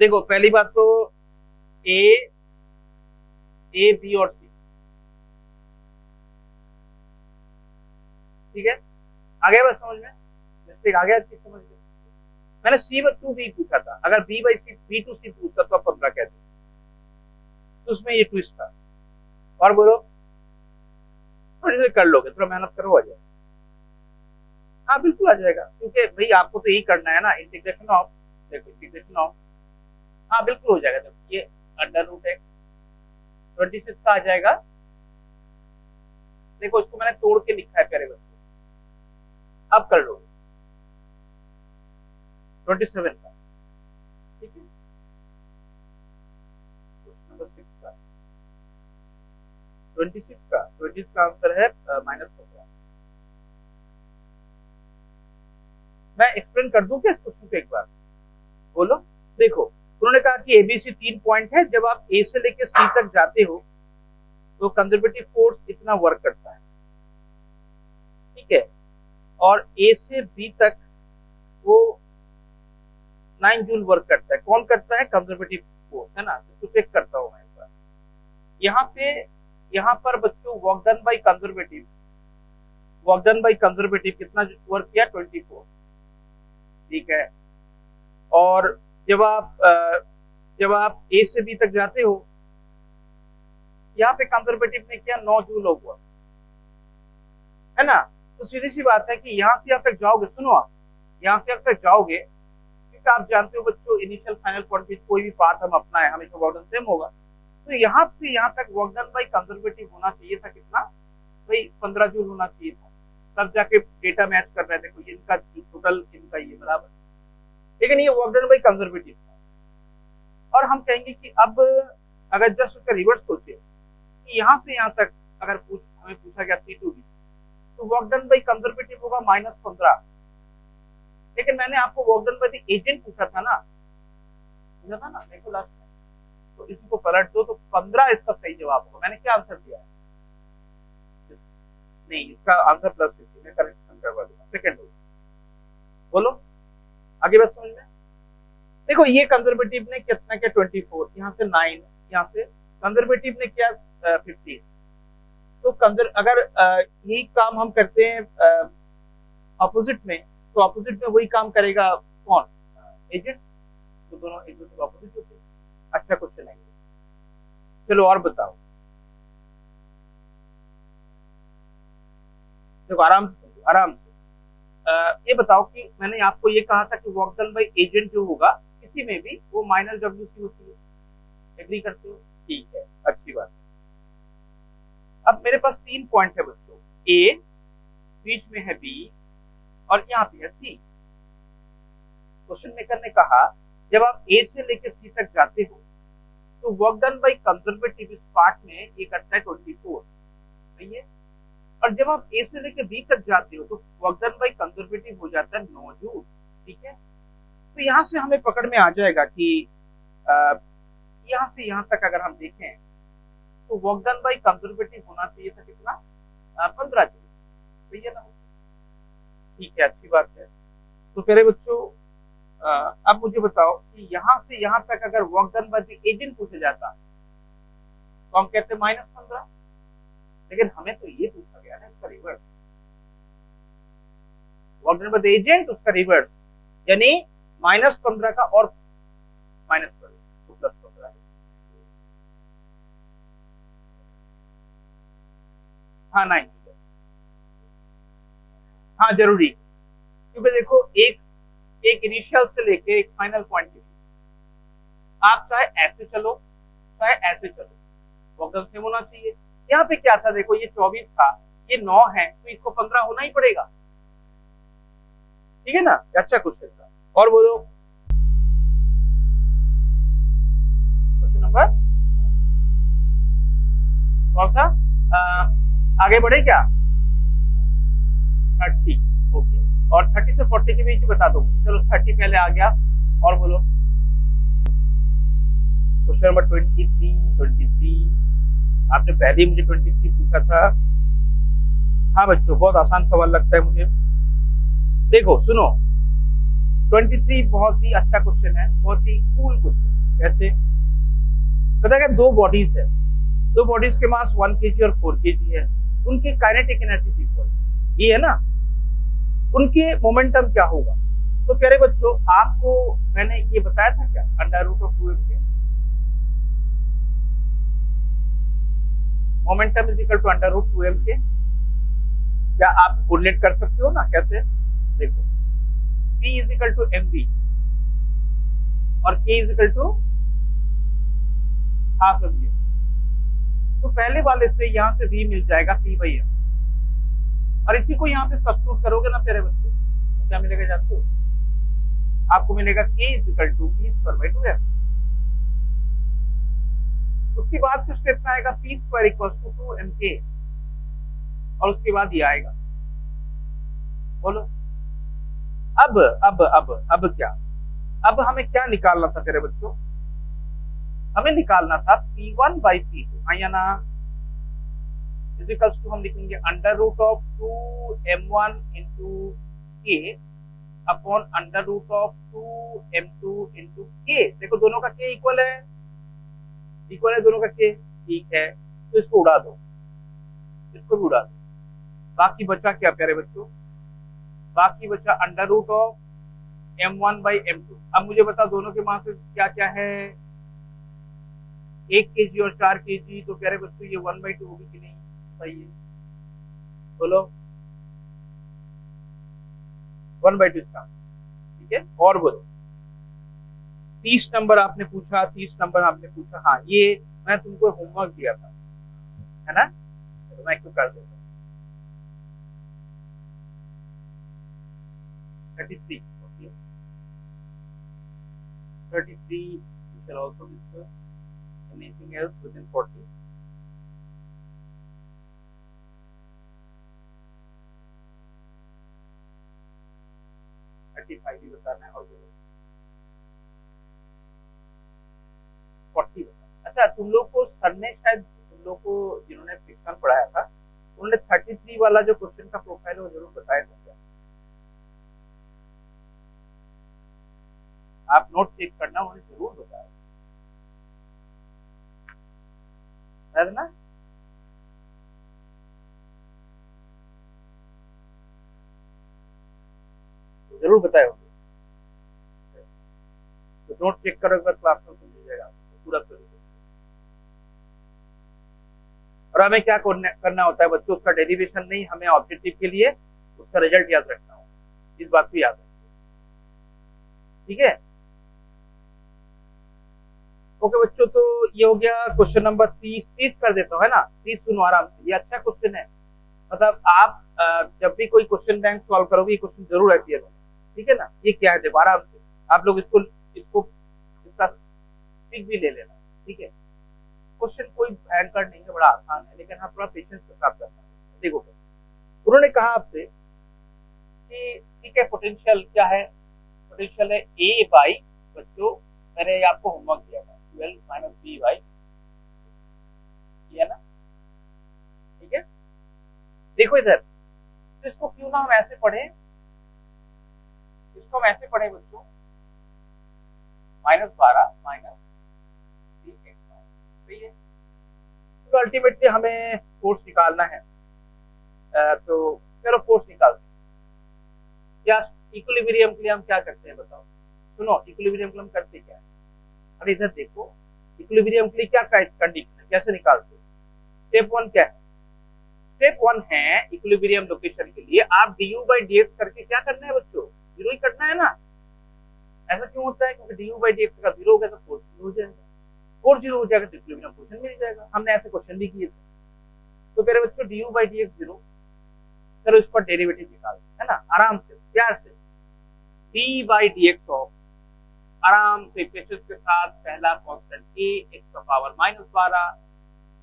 देखो पहली बात तो a b और c, ठीक है, आ गया बस समझ में, मिस्टेक आ गया चीज समझ में। मैंने c टू b पूछा था, अगर b by c b to c पूछता तो आप 15 कहते, तो उसमें ये ट्विस्ट था। और बोलो, थोड़ी देर कर लोगे, थोड़ा मेहनत करो, आ जाए। हाँ बिल्कुल आ जाएगा, क्योंकि भाई आपको तो यही करना है ना, इंटीग्रेशन ऑफ, देखो इंटीग्रेशन ऑफ, हाँ बिल्कुल हो जाएगा। देखो ये अंडर रूट है 26 का आ जाएगा। देखो इसको मैंने तोड़ के लिखा है प्यारे बच्चों, अब कर लो 27 का, ठीक है। क्वेश्चन नंबर 6 का 26 का आंसर है -15। मैं एक्सप्लेन कर दूं क्या इस क्वेश्चन को एक बार? बोलो। देखो उन्होंने कहा कि एबीसी 3 पॉइंट है, जब आप ए से लेकर सी तक जाते हो तो कंजर्वेटिव फोर्स इतना वर्क करता है, ठीक है, और ए से बी तक वो 9 जूल वर्क करता है। कौन करता है? कंजर्वेटिव फोर्स, है ना। तो चेक करता हूं मैं एक बार, यहाँ पर बच्चों वर्क डन बाय कंजर्वेटिव कितना वर्क किया? 24, ठीक है। और जब आप ए से बी तक जाते हो, यहाँ पे कंजर्वेटिव ने किया 9 जूल हुआ, है ना। तो सीधी सी बात है कि यहाँ से यहाँ तक जाओगे, सुनो आप यहाँ से यहाँ तक जाओगे, क्योंकि आप जानते हो बच्चों इनिशियल फाइनल पॉइंट कोई भी पाथ हम अपना है हमेशा वर्क डन सेम होगा। तो यहाँ से यहाँ तक वर्क डन बाई कंजर्वेटिव होना चाहिए था कितना भाई 15 जूल होना चाहिए था, तब जाके डेटा मैच कर रहे थे। देखो इनका टोटल इनका ये बराबर, लेकिन ये वर्क डन बाई कंजर्वेटिव था। और हम कहेंगे कि अब अगर जस्ट उसका रिवर्स सोचे कि यहाँ से यहाँ तक अगर हमें पूछा गया C2B, तो वर्क डन बाई कंजर्वेटिव होगा -15, लेकिन मैंने आपको work done by the agent पूछा था ना, देखो लास्ट में, तो इसी को पलट दो तो 15 इसका सही जवाब होगा। मैंने क्या आंसर दिया है? नहीं, इसका आंसर +50 में करेक्शन करवा दूंगा, सेकंड हो। बोलो आगे बस समझ में। देखो ये कंजर्वेटिव ने कितना किया 24, यहाँ से 9, यहाँ से कंजर्वेटिव ने किया 15। तो अगर यही काम हम करते हैं अपोजिट में, तो अपोजिट में वही काम करेगा कौन? एजेंट। तो दोनों एक दूसरे के अपोजिट होते हैं। अच्छा क्वेश्चन है। चलो और बताओ, देखो आराम से आराम से ये बताओ कि मैंने आपको ये कहा था कि वर्क डन बाई एजेंट जो होगा किसी में भी वो -WC होती है। एग्री करते हो? ठीक है, अच्छी बात है। अब मेरे पास 3 पॉइंट है बच्चों, ए, बीच में है बी और यहाँ पे है सी। क्वेश्चन मेकर ने कहा जब आप ए से लेकर सी तक जाते हो तो वर्क डन बाई कंजर्वेटिव इस पार्ट में ये करता है 24, सही है। और जब आप ए से लेकर बी तक जाते हो तो वर्क डन बाई कंजर्वेटिव हो जाता है 9 जूल, ठीक है। तो यहाँ से हमें पकड़ में आ जाएगा कि यहाँ से यहाँ तक अगर हम देखें तो वर्क डन बाई कंजर्वेटिव होना चाहिए था कितना? 15 जूल, सही है ना? ठीक है, अच्छी बात है। तो प्यारे बच्चों अब मुझे बताओ कि यहाँ से यहाँ तक अगर work done by the agent पूछा जाता तो हम कहते -15, लेकिन हमें तो ये पूछा गया ना इसका reverse, work done by the agent उसका रिवर्स, यानी -15 का और माइनस कर तो +15। हाँ 9, हाँ जरूरी, क्योंकि देखो एक इनिशियल से लेके एक फाइनल पॉइंट के बीच आप चाहे ऐसे चलो चाहे ऐसे चलो, वर्क डन सेम होना चाहिए। यहाँ पे क्या था, देखो ये 24 था, ये 9 है, तो इसको 15 होना ही पड़ेगा, ठीक है ना। अच्छा क्वेश्चन था, और बोलो क्वेश्चन नंबर कौन सा? आगे बढ़े क्या? 30, ओके। और 30 से 40 के बीच बता दो मुझे। चलो 30 पहले आ गया, और बोलो क्वेश्चन नंबर 23। आपने पहले ही मुझे 23 पूछा था। हाँ बच्चों, बहुत आसान सवाल लगता है मुझे। देखो सुनो, 23 बहुत ही अच्छा क्वेश्चन है, बहुत ही कूल क्वेश्चन। कैसे पता है? 2 बॉडीज है, 2 बॉडीज के मास 1 kg और 4 kg है, उनकी काइनेटिक एनर्जी इक्वल, ये है ना, उनके मोमेंटम क्या होगा? तो प्यारे बच्चों आपको मैंने ये बताया था क्या, √2m momentum is equal to √2m। क्या आप कोरिलेट कर सकते हो ना? कैसे? देखो P is equal to mv और K is equal to half mv। तो पहले वाले से यहाँ से v मिल जाएगा P/m, और इसी को यहाँ पे सब्स्टिट्यूट करोगे ना प्यारे बच्चों, तो क्या मिलेगा जानते हो? आपको मिलेगा K is equal to P²/2m। उसके बाद फिर स्टेप में आएगा P² इक्वल टू 2mk, और उसके बाद ये आएगा। बोलो अब क्या? अब हमें क्या निकालना था प्यारे बच्चों? हमें निकालना था P1/P2, हाँ या ना? इक्वल्स टू हम लिखेंगे √2m1 into k upon √2m2 into k। देखो दोनों का k इक्वल है दोनों का k, ठीक है। तो इसको उड़ा दो, इसको भी उड़ा दो। बाकी बचा क्या प्यारे बच्चों? बाकी बचा √2m1 m1/m2। अब मुझे बताओ दोनों के मास क्या क्या है, 1 kg और 4 kg। तो प्यारे बच्चों ये 1/2 होगी कि नहीं? सही है, बोलो 1/2 इसका। ठीक है, और बोलो 30 नंबर आपने पूछा, 30 नंबर आपने पूछा। हाँ ये मैं तुमको होमवर्क दिया था, है ना, तो मैं क्यों कर देता हूँ। 33, okay. 33, you shall also discuss anything else within 40. ही बताना है और 40 बताना। अच्छा तुम लोग को सर ने शायद, तुम लोग को जिन्होंने फ्रिक्शन पढ़ाया था उन्होंने 33 वाला जो क्वेश्चन का प्रोफाइल है वो जरूर बताया था क्या? आप नोट चेक करना, उन्होंने जरूर बताया है ना। जरूर बताए होंगे, तो नोट चेक करो एक बार क्लास में, मिल जाएगा पूरा करो। और हमें क्या करना होता है बच्चों, उसका डेरिवेशन नहीं, हमें ऑब्जेक्टिव के लिए उसका रिजल्ट याद रखना हो, इस बात को याद रखिए, ठीक है। ओके बच्चों, तो ये हो गया क्वेश्चन नंबर 30 कर देता हूँ, है ना। 30 सुनो आराम से, ये अच्छा क्वेश्चन है, मतलब आप जब भी कोई क्वेश्चन बैंक सॉल्व करोगे ये क्वेश्चन जरूर आती है, ठीक है ना। ये क्या है देखो आराम से, आप लोग इसको इसको इसका पिक भी ले लेना, ठीक है। क्वेश्चन कोई भयंकर नहीं है, बड़ा आसान है, लेकिन हाँ थोड़ा पेशेंस के साथ करना है। देखो उन्होंने कहा आपसे कि ठीक है, पोटेंशियल क्या है, पोटेंशियल है ए बाई, बच्चों मैंने आपको होमवर्क दिया था 12 माइनस बी बाई, है ना, ठीक है। देखो इधर, तो इसको क्यों ना हम ऐसे पढ़े, इसको हम ऐसे पढ़े बच्चों, -12 माइनस बी एक्स, सही है। तो अल्टीमेटली हमें फोर्स निकालना है, तो चलो फोर्स निकालते हैं। क्या इक्विलिब्रियम के लिए हम क्या करते हैं बताओ, सुनो इक्विलिब्रियम के लिए हम करते क्या है। अरे इधर देखो, इक्विलिब्रियम के लिए क्या कंडीशन है, कैसे निकालते हो। स्टेप 1 क्या है, स्टेप 1 है इक्विलिब्रियम लोकेशन के लिए आप du by dx करके क्या करना है बच्चों, जीरो ही करना है ना। ऐसा क्यों होता है, क्योंकि du by dx का जीरो हो गया तो फोर्स जीरो हो जाएगा, फोर्स जीरो हो जाएगा तो इक्विलिब्रियम पोजीशन मिल जाएगा। हमने ऐसे क्वेश्चन भी किए थे। तो मेरे बच्चों du by dx जीरो, चलो इसका डेरिवेटिव निकाल, है ना, आराम से प्यार से। d by dx ऑफ, आराम से पेशेंस के साथ, पहला कांस्टेंट a x का पावर -12,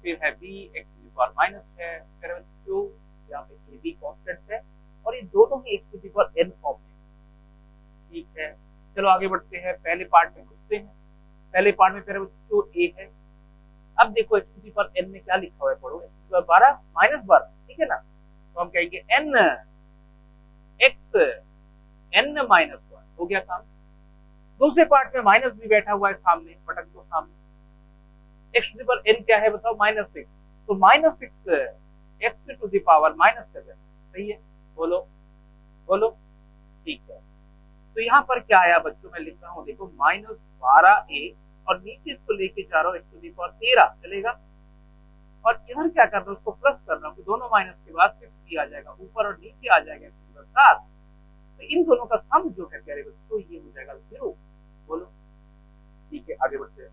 फिर है b x की पावर -6, मेरे बच्चों यहाँ पे a b कांस्टेंट है और ये दोनों ही x की पावर n फॉर्म में, ठीक है। चलो आगे बढ़ते हैं, पहले पार्ट में घुसते हैं। पहले पार्ट में मेरे बच्चों a है, अब देखो x की पावर n में क्या लिखा हुआ है, पढ़ो x की पावर 12 -12, ठीक है ना। तो हम कहेंगे n x n -1, हो गया काम। दूसरे पार्ट में माइनस भी बैठा हुआ है सामने, पटक दो सामने। x to the power n क्या है बताओ, -6, तो -6 x टू द पावर -7, सही है, बोलो बोलो, ठीक है। तो यहाँ पर क्या आया बच्चों, मैं लिख रहा हूँ देखो -12a, और नीचे इसको लेके जा रहा हूँ x टू द पावर 13, चलेगा। और इधर क्या कर रहा हूँ, उसको प्लस कर रहा हूँ, दोनों माइनस के बाद 6 आ जाएगा ऊपर और नीचे आ जाएगा 7, तो इन दोनों का सम जो है प्यारे बच्चों ये हो जाएगा 0, बोलो, ठीक है। आगे बढ़ते हैं,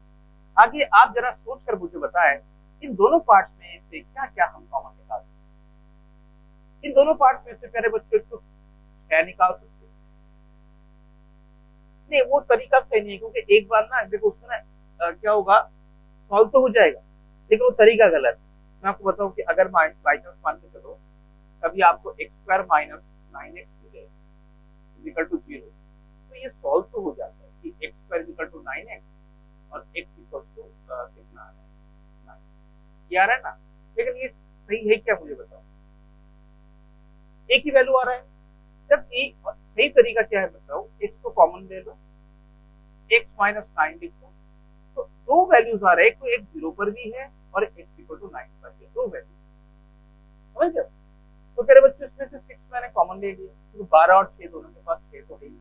आगे आप जरा सोच कर मुझे बताएं इन दोनों पार्ट्स में से क्या क्या हम कॉमन निकाल सकते हैं। इन दोनों पार्ट्स में से प्यारे बच्चों तो क्या निकाल सकते हैं, नहीं वो तरीका सही नहीं है, क्योंकि एक बार ना देखो उसमें ना क्या होगा, सॉल्व तो हो जाएगा लेकिन वो तरीका गलत है। मैं आपको बताऊं कि अगर बाई चांस मान के चलो कभी आपको x² माइनस 9x मिले इक्वल टू 0, तो ये सॉल्व तो हो जाता है कि x² इक्वल टू 9x और x इक्वल टू कितना आ रहा है, 9, ये आ रहा है ना। लेकिन ये सही है क्या, मुझे बताओ, एक ही वैल्यू आ रहा है, जबकि सही तरीका क्या है बताओ, x को कॉमन ले लो, x माइनस 9 लिखो, तो दो वैल्यूज आ रहे हैं, एक तो एक 0 पर भी है और x इक्वल टू 9 पर है, दो वैल्यू, समझ गए। तो मेरे बच्चों इसमें से 6 मैंने कॉमन ले लिया, तो 12 और 6 दोनों के पास 6 तो है ही,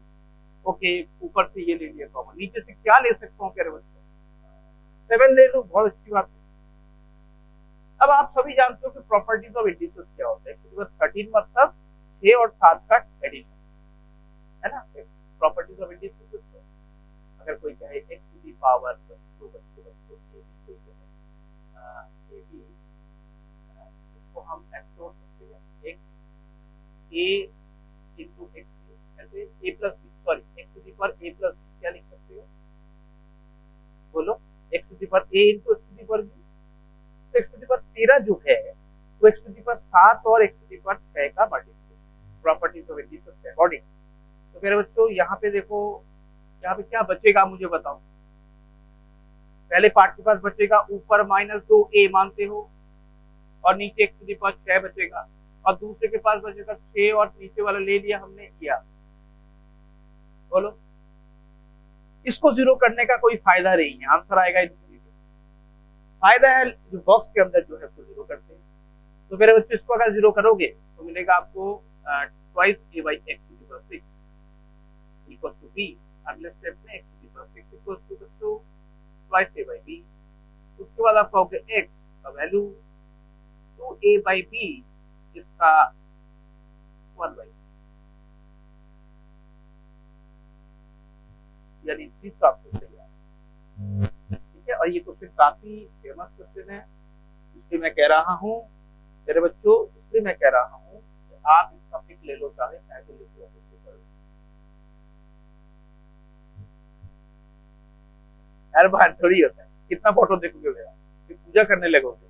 ओके, ऊपर से ये ले लिया कॉमन, नीचे से क्या ले सकता हूँ प्यारे बच्चों, 7 ले लूँ, बहुत अच्छी बात है। अब आप सभी जानते हो कि प्रॉपर्टीज ऑफ इंडिसेस क्या होता है, 13 मतलब 6 और 7 का एडिशन, है ना। प्रॉपर्टीज ऑफ इंडिसेस, अगर कोई कहे x टू दी पावर इसको हम एक्सप्लोर करते हैं, x a इंटू x ऐसे a plus b, sorry x to the power a plus b, क्या लिख सकते हो, बोलो, x to the power a into x to the power b, तो x टू दी पावर 13 जो है वो x टू दी पावर 7 और x टू दी पावर 6 का मल्टीप्लाई, प्रॉपर्टीज ऑफ इंडिसेस के अकॉर्डिंग। तो मेरे बच्चों यहाँ पे देखो, यहाँ पे क्या बचेगा मुझे बताओ, पहले पार्ट के पास बचेगा ऊपर -2a मानते हो और नीचे x टू दी पावर 6 बचेगा, और दूसरे के पास बचेगा 6 और नीचे वाला ले लिया हमने किया, बोलो इसको जीरो करने का कोई फायदा नहीं है, आंसर आएगा इनफिनिटी। फायदा है जो बॉक्स के अंदर जो है उसको जीरो करते हैं। तो मेरे बच्चे इसको अगर जीरो करोगे तो मिलेगा आपको twice a by x to the power 6 equal to b, अगले स्टेप में x to the power 6 equal to बच्चों ट्वाइस a बाई b, उसके बाद आपका हो गया x का वैल्यू 2a बाई b, इसका 1 बाई, यानी तीसरा ऑप्शन सही है, ठीक है। और ये क्वेश्चन काफी फेमस क्वेश्चन है, इसलिए मैं कह रहा हूँ मेरे बच्चों, इसलिए मैं कह रहा हूँ कि आप इसका पिक ले लो, चाहे ऐसे लिख लो, हर बार थोड़ी होता है, कितना फोटो देखोगे मेरा, पूजा करने लगोगे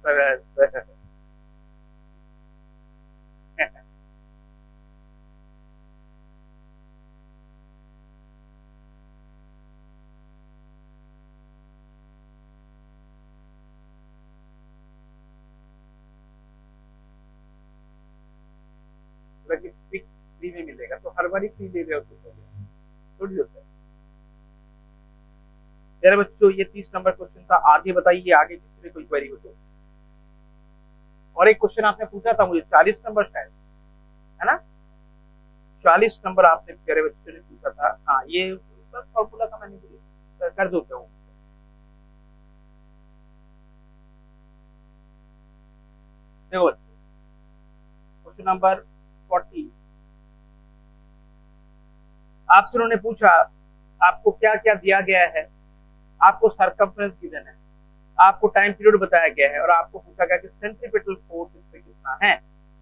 पिक फ्री में मिलेगा, तो हर बार फ्री ले रहे हो तो थोड़ी होता है। मेरे बच्चों ये 30 नंबर क्वेश्चन था, आगे बताइए, आगे किसी में कोई क्वेरी हो तो। और एक क्वेश्चन आपने पूछा था मुझे 40 नंबर शायद, है ना, 40 नंबर आपने मेरे बच्चों ने पूछा था, हाँ ये फॉर्मूला का मैंने कर दो क्या, देखो क्वेश्चन नंबर 40 आपसे उन्होंने पूछा आपको क्या क्या दिया गया है, आपको सरकमफ्रेंस गिवन है, आपको टाइम पीरियड बताया गया है और आपको पूछा गया कि सेंट्रीपिटल फोर्स इस पे कितना है,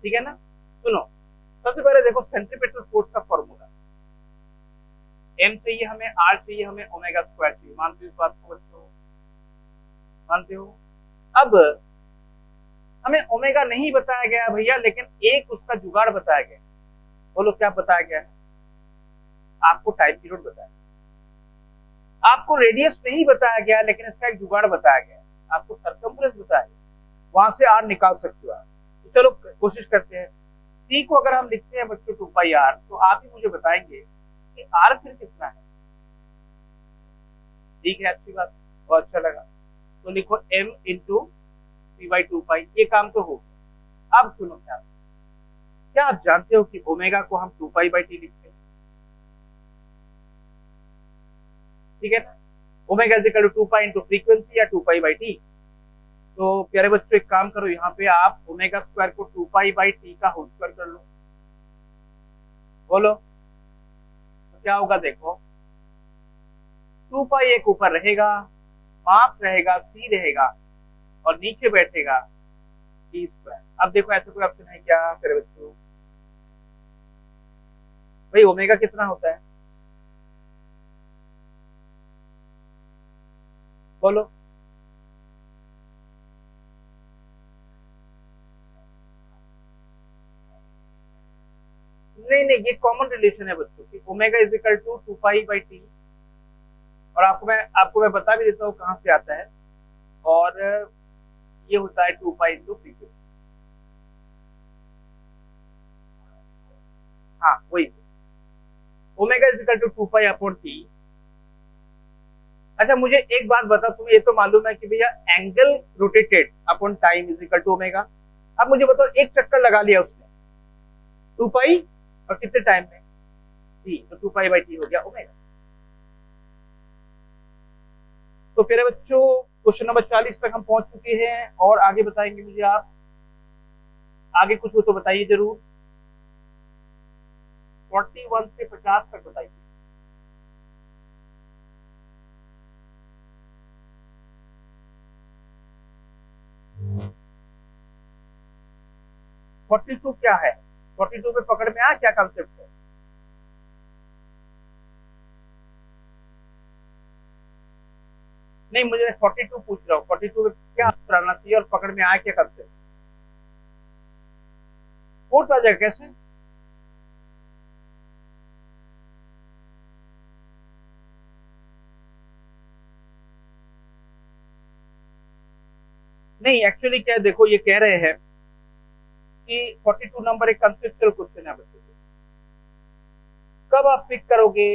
ठीक है ना। सुनो, सबसे पहले देखो सेंट्रीपिटल फोर्स का फॉर्मूला, m चाहिए हमें, r चाहिए हमें, ओमेगा स्क्वायर चाहिए, मानते हो इस बात को बच्चों, मानते हो। अब हमें ओमेगा नहीं बताया गया भैया, लेकिन एक उसका जुगाड़ बताया गया, बोलो क्या बताया गया है, आपको टाइम पीरियड बताया, आपको रेडियस नहीं बताया गया लेकिन इसका एक जुगाड़ बताया गया, आपको सरकमफ्रेंस बताया गया, वहां से आर निकाल सकते हो आप। तो चलो कोशिश करते हैं, सी को अगर हम लिखते हैं बच्चों 2πr, तो आप ही मुझे बताएंगे कि आर फिर कितना है, ठीक है, अच्छी बात, बहुत अच्छा लगा। तो लिखो m इंटू c/2π, ये काम तो हो गया। अब सुनो, क्या आप जानते हो कि ओमेगा को हम 2π/t लिखते हैं, ठीक है ना, omega is equal to 2π into frequency या 2π/t। तो प्यारे बच्चों एक काम करो, यहाँ पे आप ओमेगा स्क्वायर को 2π/t का होल स्क्वायर कर लो, बोलो तो क्या होगा, देखो 2π एक ऊपर रहेगा, मास रहेगा, c रहेगा और नीचे बैठेगा t स्क्वायर। अब देखो ऐसा कोई ऑप्शन है क्या प्यारे बच्चों, भाई ओमेगा कितना होता है, बोलो, नहीं नहीं, ये कॉमन रिलेशन है बच्चों की, omega is equal to 2π/t, और आपको मैं बता भी देता हूँ कहां से आता है, और ये होता है 2π इंटू फ्रीक्वेंसी, हाँ वही, omega is equal to 2π/t। अच्छा मुझे एक बात बता, तुम्हें ये तो मालूम है कि भैया angle rotated upon time is equal to omega. अब मुझे बताओ, एक चक्कर लगा लिया उसने 2π और कितने टाइम में t, तो 2π/t हो गया ओमेगा। तो प्यारे बच्चों, क्वेश्चन नंबर 40 तक हम पहुंच चुके हैं और आगे बताएंगे मुझे आप। आगे कुछ हो तो बताइए जरूर। 41 से 50 तक बताइए। 42 क्या है? 42 में पकड़ में आया क्या कॉन्सेप्ट है? नहीं, मुझे 42 पूछ रहा हूँ। 42 में क्या आंसर आना चाहिए और पकड़ में आया क्या कॉन्सेप्ट? फोर्थ आ जाएगा कैसे? नहीं, एक्चुअली क्या है, देखो ये कह रहे हैं कि 42 नंबर एक कंसेप्चुअल क्वेश्चन है बच्चों। कब आप पिक करोगे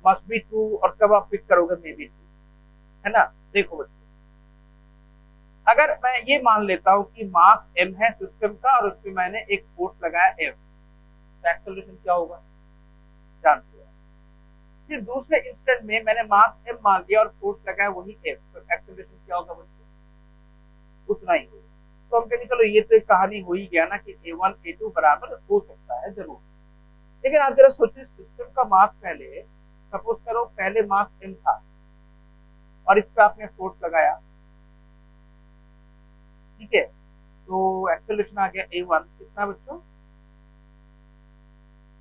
मस्ट बी ट्रू और कब आप पिक करोगे मे बी ट्रू, है ना? देखो बच्चों, अगर मैं ये मान लेता हूं कि मास m है सिस्टम का और उसमें मैंने एक फोर्स लगाया f, तो एक्सेलरेशन क्या होगा जानते हो। फिर दूसरे इंस्टेंट में मैंने मास m मान लिया और फोर्स लगाया वही f, तो एक्सेलरेशन क्या होगा बच्चों? उतना ही होगा। तो हम कहेंगे चलो ये तो एक कहानी हो ही गया ना कि a1 a2 बराबर हो सकता है जरूर। लेकिन आप जरा सोचिए, सिस्टम का मास पहले, सपोज करो पहले मास m था और इस पर आपने फोर्स लगाया, ठीक है, तो एक्सेलरेशन आ गया a1 कितना बच्चों?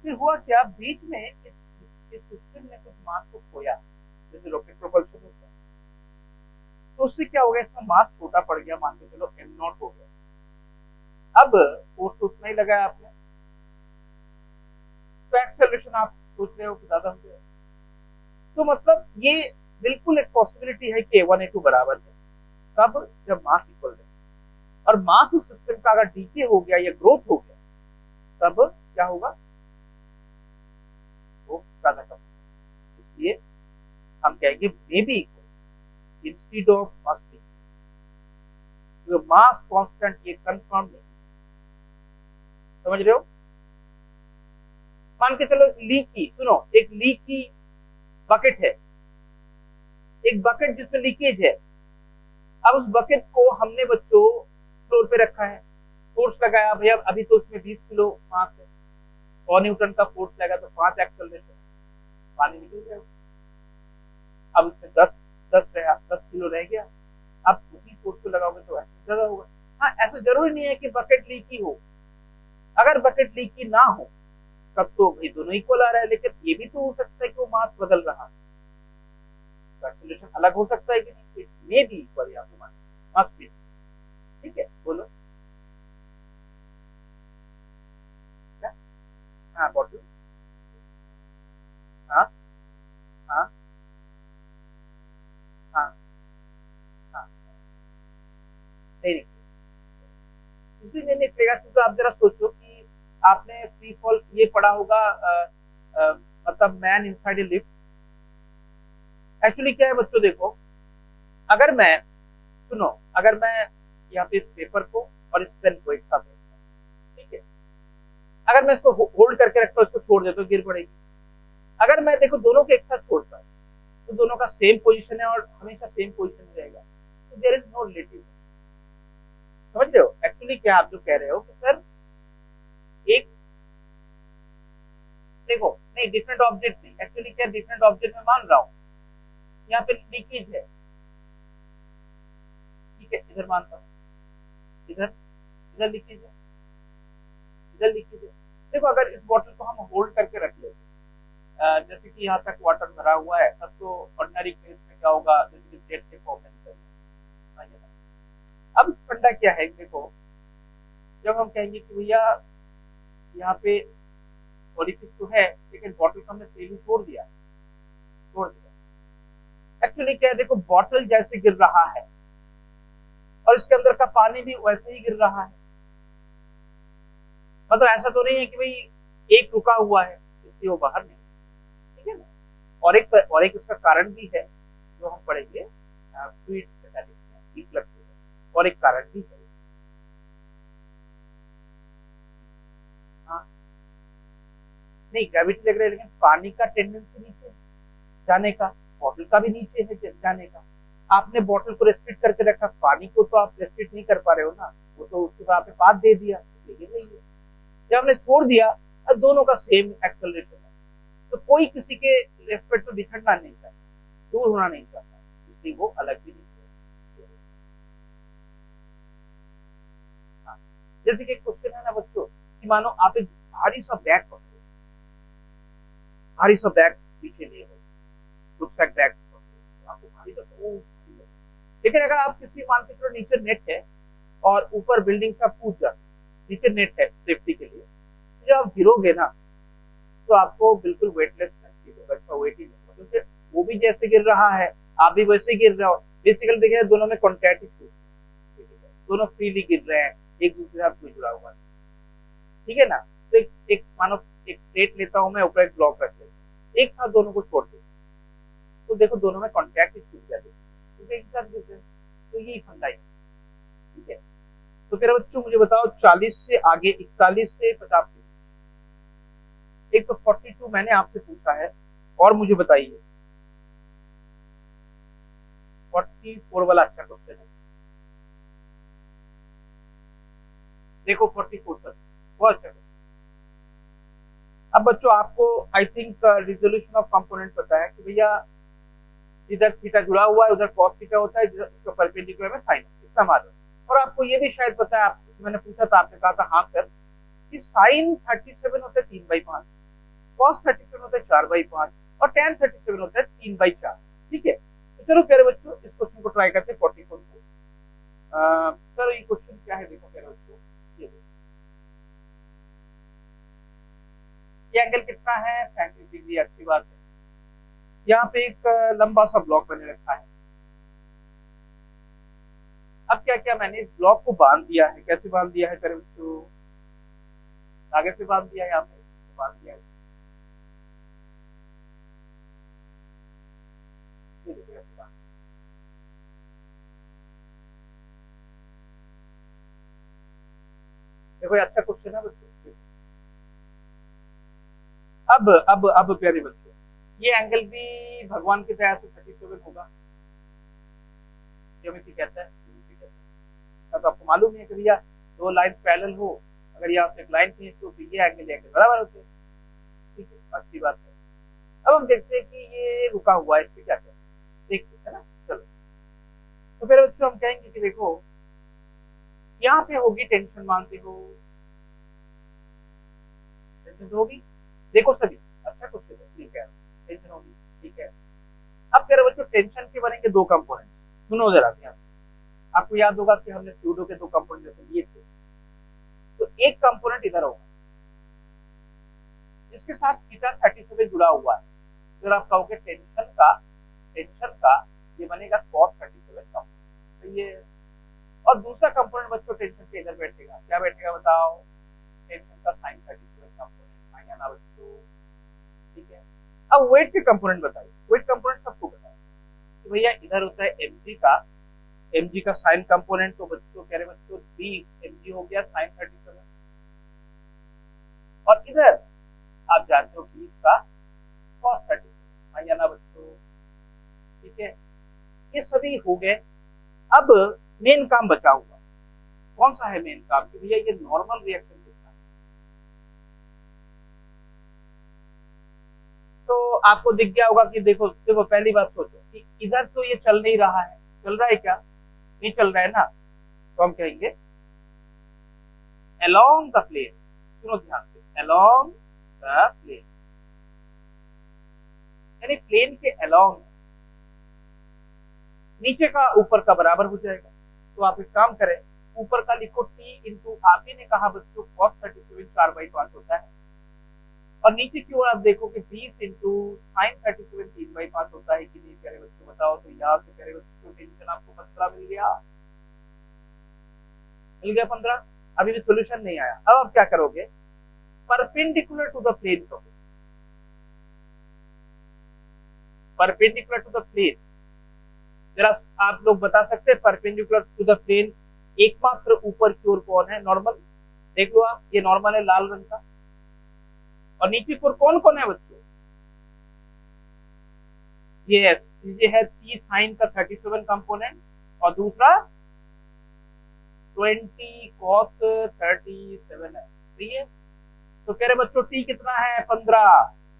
फिर हुआ क्या, बीच में इस सिस्टम ने कुछ मास को खोया, जैसे रॉकेट प्रोपल्शन होता है, तो उससे क्या हो गया, इसका मास छोटा पड़ गया, मान के चलो m0 हो गया। अब फोर्स तो उतना ही लगाया आपने, तो एक्सेलरेशन आप सोच रहे हो कि ज्यादा हो गया। तो मतलब ये बिल्कुल एक पॉसिबिलिटी है कि a1 a2 बराबर है, तब जब मास इक्वल है। और मास उस सिस्टम का अगर डीके हो गया या ग्रोथ हो गया, तब क्या होगा, वो ज्यादा कम। इसलिए हम कहेंगे may be equal instead of must be. तो मास कांस्टेंट ये कंफर्म नहीं, समझ रहे हो? मान के चलो लीकी, सुनो, एक लीकी बकेट है, एक बकेट जिसमें लीकेज है। अब उस बकेट को हमने बच्चों फ्लोर पे रखा है, फोर्स लगाया भैया, अभी तो उसमें 20 किलो मास है, 100 न्यूटन का फोर्स लगा तो 5 एक्सेलरेशन, पानी निकल गया। अब उसमें 10 किलो रह गया, अब उसी फोर्स को लगाओगे तो ऐसा ज्यादा होगा। हाँ, ऐसा जरूरी नहीं है कि बकेट लीकी हो। अगर बकेट लीकी ना हो तब तो भाई दोनों इक्वल आ रहा है, लेकिन ये भी तो हो सकता है कि वो मास बदल रहा है, तो एक्सेलरेशन अलग हो सकता है कि नहीं, इट मे बी इक्वल या तो मस्ट बी। ठीक है, बोलो क्या? हाँ बोलो। हाँ हाँ हाँ हाँ, नहीं इसलिए नहीं निकलेगा, क्योंकि आप जरा सोचो कि आपने फ्री फॉल ये पढ़ा होगा, मतलब man inside a lift. Actually क्या है बच्चों, देखो, अगर मैं, सुनो, अगर मैं यहाँ पे इस पेपर को और इस पेन को एक साथ रखता हूँ, ठीक है, अगर मैं इसको होल्ड करके रखता हूँ, इसको छोड़ देता हूँ, गिर पड़ेगी। अगर मैं देखो दोनों के एक साथ छोड़ता हूँ तो दोनों का सेम पोजीशन है और हमेशा सेम पोजीशन रहेगा, तो देयर इज नो रिलेटिव। समझ रहे हो एक्चुअली क्या आप जो कह रहे हो कि सर एक, देखो नहीं डिफरेंट ऑब्जेक्ट नहीं, एक्चुअली क्या डिफरेंट ऑब्जेक्ट में मान रहा हूँ, यहाँ पे लीकेज है, ठीक है, इधर मानता हूँ, इधर इधर लीकेज है, इधर लीकेज है। देखो अगर इस बॉटल को हम होल्ड करके रख लेते, जैसे कि यहाँ तक वाटर भरा हुआ है, तब तो ऑर्डिनरी केस में क्या होगा, जैसे कि जेट के फॉर्म में निकल। अब फंडा क्या है, देखो, जब हम कहेंगे कि भैया यहाँ पे ओरिफिस तो है लेकिन बॉटल को हमने तेल छोड़ दिया। एक्चुअली क्या है, देखो बॉटल जैसे गिर रहा है और इसके अंदर का पानी भी वैसे ही गिर रहा है, मतलब ऐसा तो नहीं है कि भाई एक रुका हुआ है इसलिए वो बाहर नहीं, ठीक है ना? और एक इसका कारण भी है जो हम पढ़ेंगे फ्लूइड मैकेनिक्स में, और एक कारण भी है। हाँ, नहीं ग्रेविटी लग रहा है, लेकिन पानी का टेंडेंसी नीचे जाने का, बॉटल का भी नीचे है जाने का, आपने बॉटल को रेस्ट्रिक्ट करके रखा, पानी को तो आप रेस्ट्रिक्ट नहीं कर पा रहे हो ना, वो तो उसके बाद आपने पाथ दे दिया, लेकिन नहीं है। जब हमने छोड़ दिया, अब दोनों का सेम एक्सेलरेशन है, तो कोई किसी के लेफ्ट पे तो बिछड़ना नहीं चाहता, दूर होना नहीं चाहता, इसलिए वो अलग भी नहीं। हाँ। जैसे कि क्वेश्चन है ना बच्चों, कि मानो आप एक भारी सा बैग पकड़ो, भारी सा बैग पीछे लिए हो, रुकसैक बैग आपको भारी लगता है, लेकिन अगर आप किसी मान के चलो नीचे नेट है और ऊपर बिल्डिंग से आप कूद जाते, नीचे नेट है सेफ्टी के लिए, जब आप गिरोगे ना तो आपको बिल्कुल वेटलेस फील होगा, इसका वेट ही नहीं होगा, क्योंकि वो भी जैसे गिर रहा है आप भी वैसे ही गिर रहे हो। बेसिकली देखिए दोनों में कॉन्टैक्ट ही, दोनों फ्रीली गिर रहे हैं, एक दूसरे से कोई जुड़ा हुआ, ठीक है ना। तो एक मानो एक प्लेट लेता हूं मैं, ऊपर एक ब्लॉक रख लेता हूं, एक साथ दोनों को छोड़ देता, तो देखो दोनों में कॉन्टैक्ट ही छूट जाते, क्योंकि एक साथ गिर रहे, तो यही फंडा है, ठीक है। तो फिर बच्चों मुझे बताओ 40 से आगे 41 से 50, एक तो 42 मैंने आपसे पूछा है, और मुझे बताइए 44 वाला अच्छा क्वेश्चन है, देखो 44 तक बहुत अच्छा क्वेश्चन। अब बच्चों आपको I think resolution of component पता है कि भैया इधर थीटा जुड़ा हुआ है, उधर कॉस थीटा होता है, जिसका परपेंडिकुलर में साइन, इसका मालूम। और आपको ये भी शायद पता है, आपसे मैंने पूछा था, आपने कहा था हाँ सर, कि साइन 37 होता है 3/5, कॉस 37 होता है 4/5, और tan 37 होता है 3/4, ठीक है। तो चलो प्यारे बच्चों इस क्वेश्चन को ट्राई करते हैं 44 को। सर ये क्वेश्चन क्या है, देखो प्यारे बच्चों, ये एंगल कितना है 37 डिग्री, अच्छी बात है। यहाँ पे एक लंबा सा ब्लॉक बने रखा है, अब क्या क्या मैंने इस ब्लॉक को बांध दिया है, कैसे बांध दिया है प्यारे बच्चों, आगे से बांध दिया है, यहाँ पे बांध दिया है, देखो ये अच्छा क्वेश्चन है बच्चों। अब प्यारे बच्चों, ये एंगल भी भगवान की दया से 37 होगा, ज्योमेट्री कहता है, तो आपको मालूम है कि भैया दो लाइन पैरेलल हो, अगर यहाँ से एक लाइन खींच तो ये एंगल बराबर होते हैं, ठीक है, अच्छी बात है। अब हम देखते हैं कि ये रुका हुआ है, इससे क्या करें, देखते है ना, चलो। तो फिर बच्चों हम कहेंगे कि देखो यहाँ पे होगी टेंशन, मानते हो टेंशन होगी, देखो सभी अच्छा क्वेश्चन है, ठीक है, टेंशन होगी, ठीक है। अब फिर बच्चों टेंशन के बनेंगे दो कंपोनेंट, सुनो जरा ध्यान, आपको याद होगा कि हमने फ्लूइड के दो कंपोनेंट जैसे लिए थे, तो एक कंपोनेंट इधर होगा जिसके साथ थीटा 37 जुड़ा हुआ है, फिर आप कहोगे टेंशन का ये बनेगा cos 37 कंपोनेंट, तो ये। और दूसरा कंपोनेंट बच्चों टेंशन के इधर बैठेगा, क्या बैठेगा बताओ, टेंशन का sin 37 कंपोनेंट आया ना बच्चों, ठीक है। अब वेट के कंपोनेंट बताइए, वेट कंपोनेंट सबको बताओ कि भैया इधर होता है mg का साइन कंपोनेंट, तो बच्चों कह रहे बच्चों 20 mg हो गया साइन 37, और इधर आप जानते हो 20 का cos 37 आया ना बच्चों, ठीक है। ये सभी हो गए, अब मेन काम बचा हुआ, कौन सा है मेन काम, कि भैया ये नॉर्मल रिएक्शन कितना है। तो आपको दिख गया होगा कि देखो देखो पहली बात सोचो कि इधर तो ये चल नहीं रहा है, चल रहा है क्या, नहीं चल रहा है ना, तो हम कहेंगे along the plane, सुनो ध्यान से, along the plane, यानी प्लेन के along, नीचे का ऊपर का बराबर हो जाएगा। तो आप एक काम करें, ऊपर का लिखो t इंटू, आप ही ने कहा बच्चों cos 37 4/5 होता है, और नीचे की ओर आप देखो कि 20 इंटू साइन 37 3/5 होता है कि नहीं, प्यारे बच्चों बताओ। तो यहाँ से प्यारे बच्चों टेंशन आपको 15 मिल गया 15, अभी भी सोल्यूशन नहीं आया। अब आप क्या करोगे, परपेंडिकुलर टू द प्लेन कहो, परपेंडिकुलर टू द प्लेन, जरा आप लोग बता सकते हैं परपेंडिकुलर टू द प्लेन एकमात्र ऊपर की ओर कौन है, नॉर्मल, देख लो आप, ये नॉर्मल है लाल रंग का, और नीचे की ओर कौन कौन है बच्चों, ये ये है t साइन का 37 कंपोनेंट और दूसरा 20 cos 37 है, सही है। तो कह रहे बच्चों t कितना है 15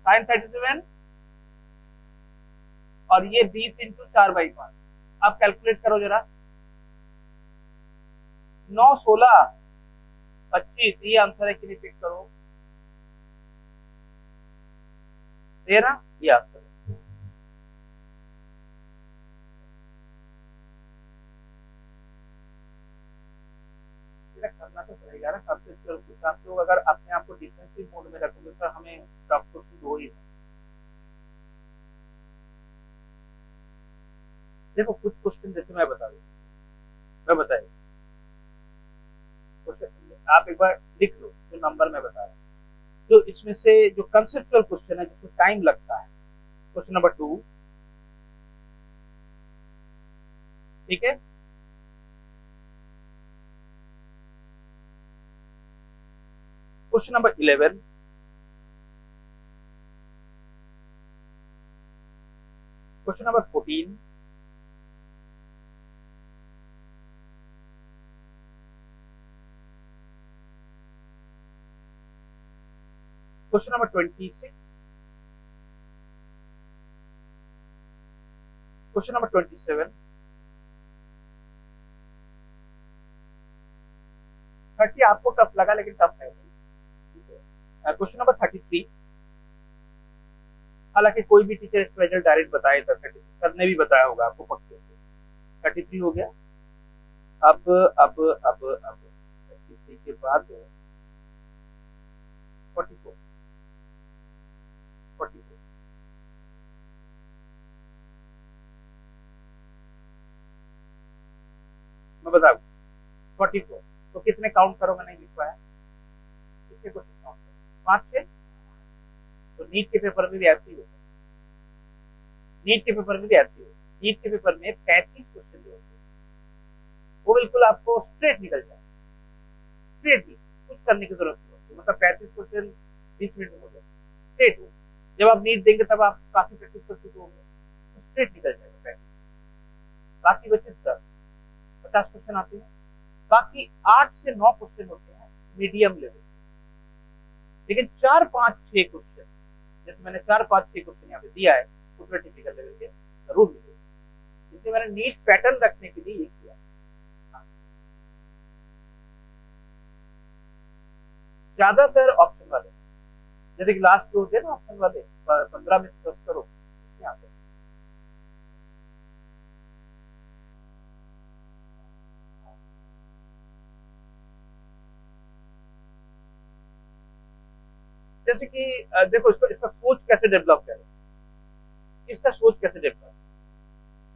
साइन 37 और ये 20 इंटू 4/5। आप कैलकुलेट करो जरा, 9 16 25, ये आंसर है कि नहीं, पिक करो, तेरा ये आंसर है। करना तो पड़ेगा ना सबसे कुछ। आप लोग अगर अपने आप को डिफेंसिव मोड में रखोगे तो हमें टफ क्वेश्चन दो ही। देखो कुछ क्वेश्चन जैसे मैं बता दूं, मैं बताइए क्वेश्चन आप एक बार लिख लो जो नंबर मैं बता रहा हूँ, जो इसमें से जो कंसेप्चुअल क्वेश्चन है जिसमें टाइम लगता है। क्वेश्चन नंबर 2, ठीक है। Question number 11, question number 14, question number 26, question number 27, 30 आपको टफ लगा लेकिन टफ है। क्वेश्चन नंबर 33, हालांकि कोई भी टीचर इसका रिजल्ट डायरेक्ट बताए था, सर ने भी बताया होगा आपको पक्के से। 33 हो गया। अब 33 के बाद 44 मैं बता 44। तो कितने काउंट करो, मैं नहीं लिख पाया, कितने क्वेश्चन काउंट करो, 5 6। तो नीट के पेपर में भी ऐसे ही होता है, नीट के पेपर में भी ऐसे ही होता है। नीट के पेपर में 35 क्वेश्चन जो होते हैं वो बिल्कुल आपको स्ट्रेट निकल जाए, स्ट्रेट, कुछ करने की जरूरत नहीं होती। मतलब 35 क्वेश्चन 20 मिनट में हो जाए, स्ट्रेट हो। जब आप नीट देंगे तब आप काफी प्रैक्टिस कर चुके होंगे, तो स्ट्रेट निकल जाएगा। बाकी बचे 50 क्वेश्चन आते हैं, बाकी 8 से 9 क्वेश्चन होते हैं मीडियम लेवल, लेकिन 4 5 6 क्वेश्चन, जैसे मैंने 4 5 6 क्वेश्चन यहाँ पे दिया है, उसमें टिपिकल लेवल के जरूर मिलेगा। इसलिए मैंने नीट पैटर्न रखने के लिए ये किया। ज्यादातर ऑप्शन वाले, जैसे कि लास्ट जो होते हैं ना ऑप्शन वाले, 15 में 10 करो, यहाँ पे जैसे कि देखो इसका सोच कैसे डेवलप करें, इसका सोच कैसे डेवलप।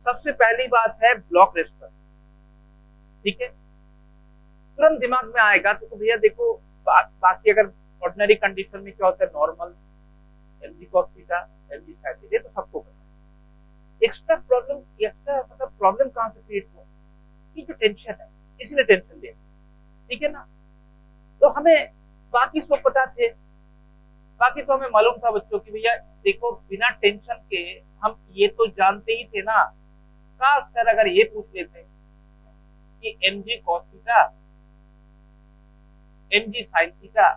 सबसे पहली बात है ब्लॉक रेस्टर, ठीक है। तुरंत दिमाग में आएगा तो भैया देखो बाकी अगर ऑर्डिनरी कंडीशन में क्या होता है, normal mg cos theta mg sin theta, तो सबको पता है। एक्स्ट्रा मतलब प्रॉब्लम कहां से क्रिएट हुआ, ये जो टेंशन है, इसीलिए टेंशन दे, ठीक है ना। तो हमें बाकी सब पता थे, बाकी तो हमें मालूम था बच्चों की भैया देखो बिना टेंशन के हम ये तो जानते ही थे ना। काश सर अगर ये पूछ लेते कि mg cos theta mg sin theta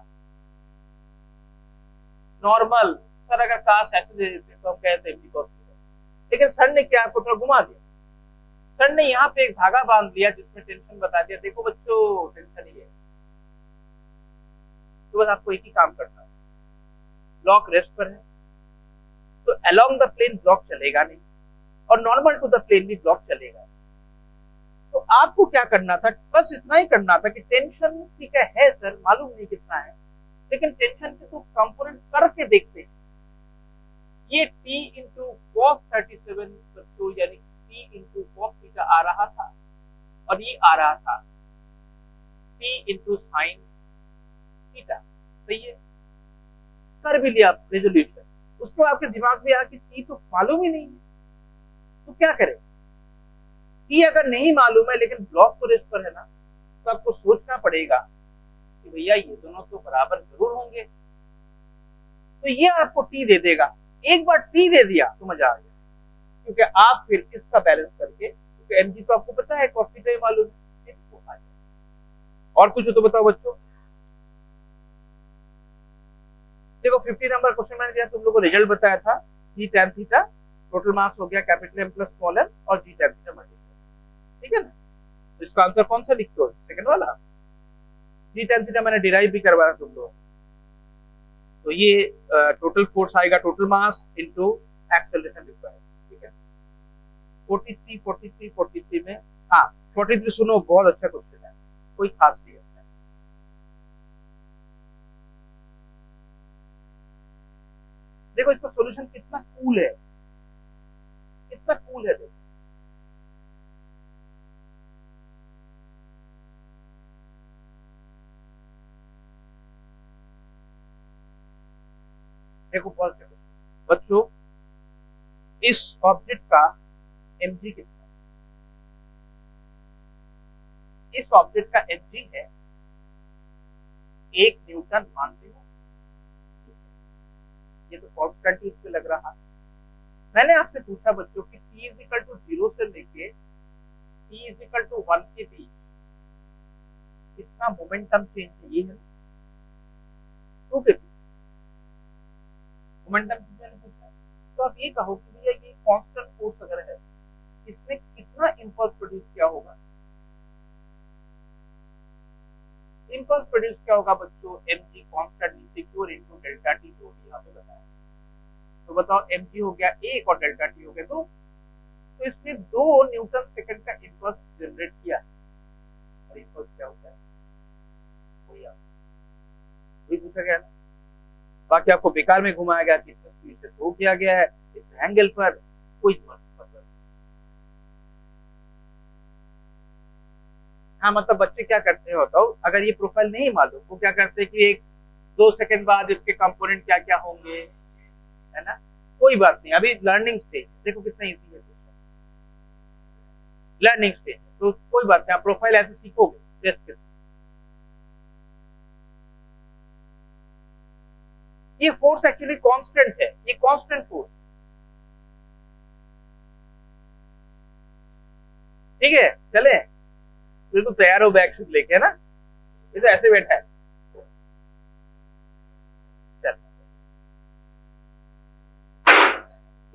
normal, sir अगर काश ऐसे दे देते तो हम कहते mg cos थीटा, लेकिन सर ने क्या आपको थोड़ा घुमा दिया। सर ने यहाँ पे एक धागा बांध दिया जिसमें टेंशन बता दिया, देखो बच्चों टेंशन ही है, तो बस आपको एक ही काम करना है, ब्लॉक रेस्ट पर है तो अलोंग द प्लेन ब्लॉक चलेगा नहीं, और नॉर्मल टू द प्लेन भी ब्लॉक चलेगा। तो आपको क्या करना था, बस इतना ही करना था कि टेंशन ठीक है सर मालूम नहीं कितना है, लेकिन टेंशन के तो कंपोनेंट करके देखते हैं। ये t इंटू cos 37 बच्चों यानी t इंटू cos थीटा आ रहा था, और ये आ रहा था t इंटू साइन थीटा, सही है। कर भी लिया रेजोल्यूशन, उसको आपके दिमाग में आया कि t तो मालूम ही नहीं है, तो क्या करें। t अगर नहीं मालूम है लेकिन ब्लॉक तो रेस्ट पर है ना, तो आपको सोचना पड़ेगा कि भैया ये दोनों तो बराबर जरूर होंगे, तो ये आपको t दे देगा। एक बार t दे दिया तो मजा आ गया, क्योंकि आप फिर इसका बैलेंस करके, क्योंकि एमजी तो आपको पता है, कॉस थीटा मालूम है। और कुछ हो तो बताओ बच्चों। देखो 50 नंबर क्वेश्चन मैंने दिया, तुम लोगों को रिजल्ट बताया था, g tan theta total mass हो गया capital M plus small m और जी tan थीटा मल्टीप्लाई, ठीक है ना। तो इसका आंसर कौन सा लिखते हो, सेकंड वाला। जी tan थीटा मैंने डिराइव भी करवाया तुम लोग। तो ये टोटल फोर्स आएगा, total mass into acceleration required, ठीक है। 43 में, हाँ 43 सुनो, बहुत अच्छा क्वेश्चन है, कोई खास नहीं है। देखो इसका सॉल्यूशन कितना कूल है, कितना कूल है। देखो देखो बहुत अच्छा बच्चों, इस ऑब्जेक्ट का mg कितना है? इस ऑब्जेक्ट का mg है 1 न्यूटन मानते हो। ये तो कांस्टेंट ही इससे लग रहा। मैंने आपसे पूछा बच्चों कि t इज इक्वल टू 0 से लेके t इज इक्वल टू 1 के बीच कितना मोमेंटम चेंज है, ये है 2 के बीच मोमेंटम चेंज मैंने पूछा। तो आप ये कहो कि भैया ये कांस्टेंट फोर्स अगर है, इसने कितना इंपल्स प्रोड्यूस किया होगा। इंपल्स प्रोड्यूस क्या होगा बच्चों, mg constant integral into delta T, जो भी यहाँ पे बताया। तो बताओ mg हो गया 1 और डेल्टा टी हो गया 2। तो इसने 2 न्यूटन सेकंड का इंपल्स जनरेट किया, और इंपल्स क्या होता है वही पूछा गया ना। बाकी आपको बेकार में घुमाया गया कि स्पीड से थ्रो किया गया है इस एंगल पर, कोई मतलब। हाँ मतलब बच्चे क्या करते हैं बताओ, अगर ये प्रोफाइल नहीं मालूम, वो क्या करते हैं कि 1-2 सेकंड बाद इसके कंपोनेंट क्या क्या होंगे, है ना। कोई बात नहीं, अभी लर्निंग स्टेज, देखो कितना इजी है क्वेश्चन, लर्निंग स्टेज, तो कोई बात नहीं, आप प्रोफाइल ऐसे सीखोगे टेस्ट। ये फोर्स एक्चुअली कांस्टेंट है, ये कांस्टेंट फोर्स, ठीक है। चले बिल्कुल तैयार हो बैग शूट लेके, है ना। ये तो ऐसे बैठा है। चल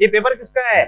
ये पेपर किसका है,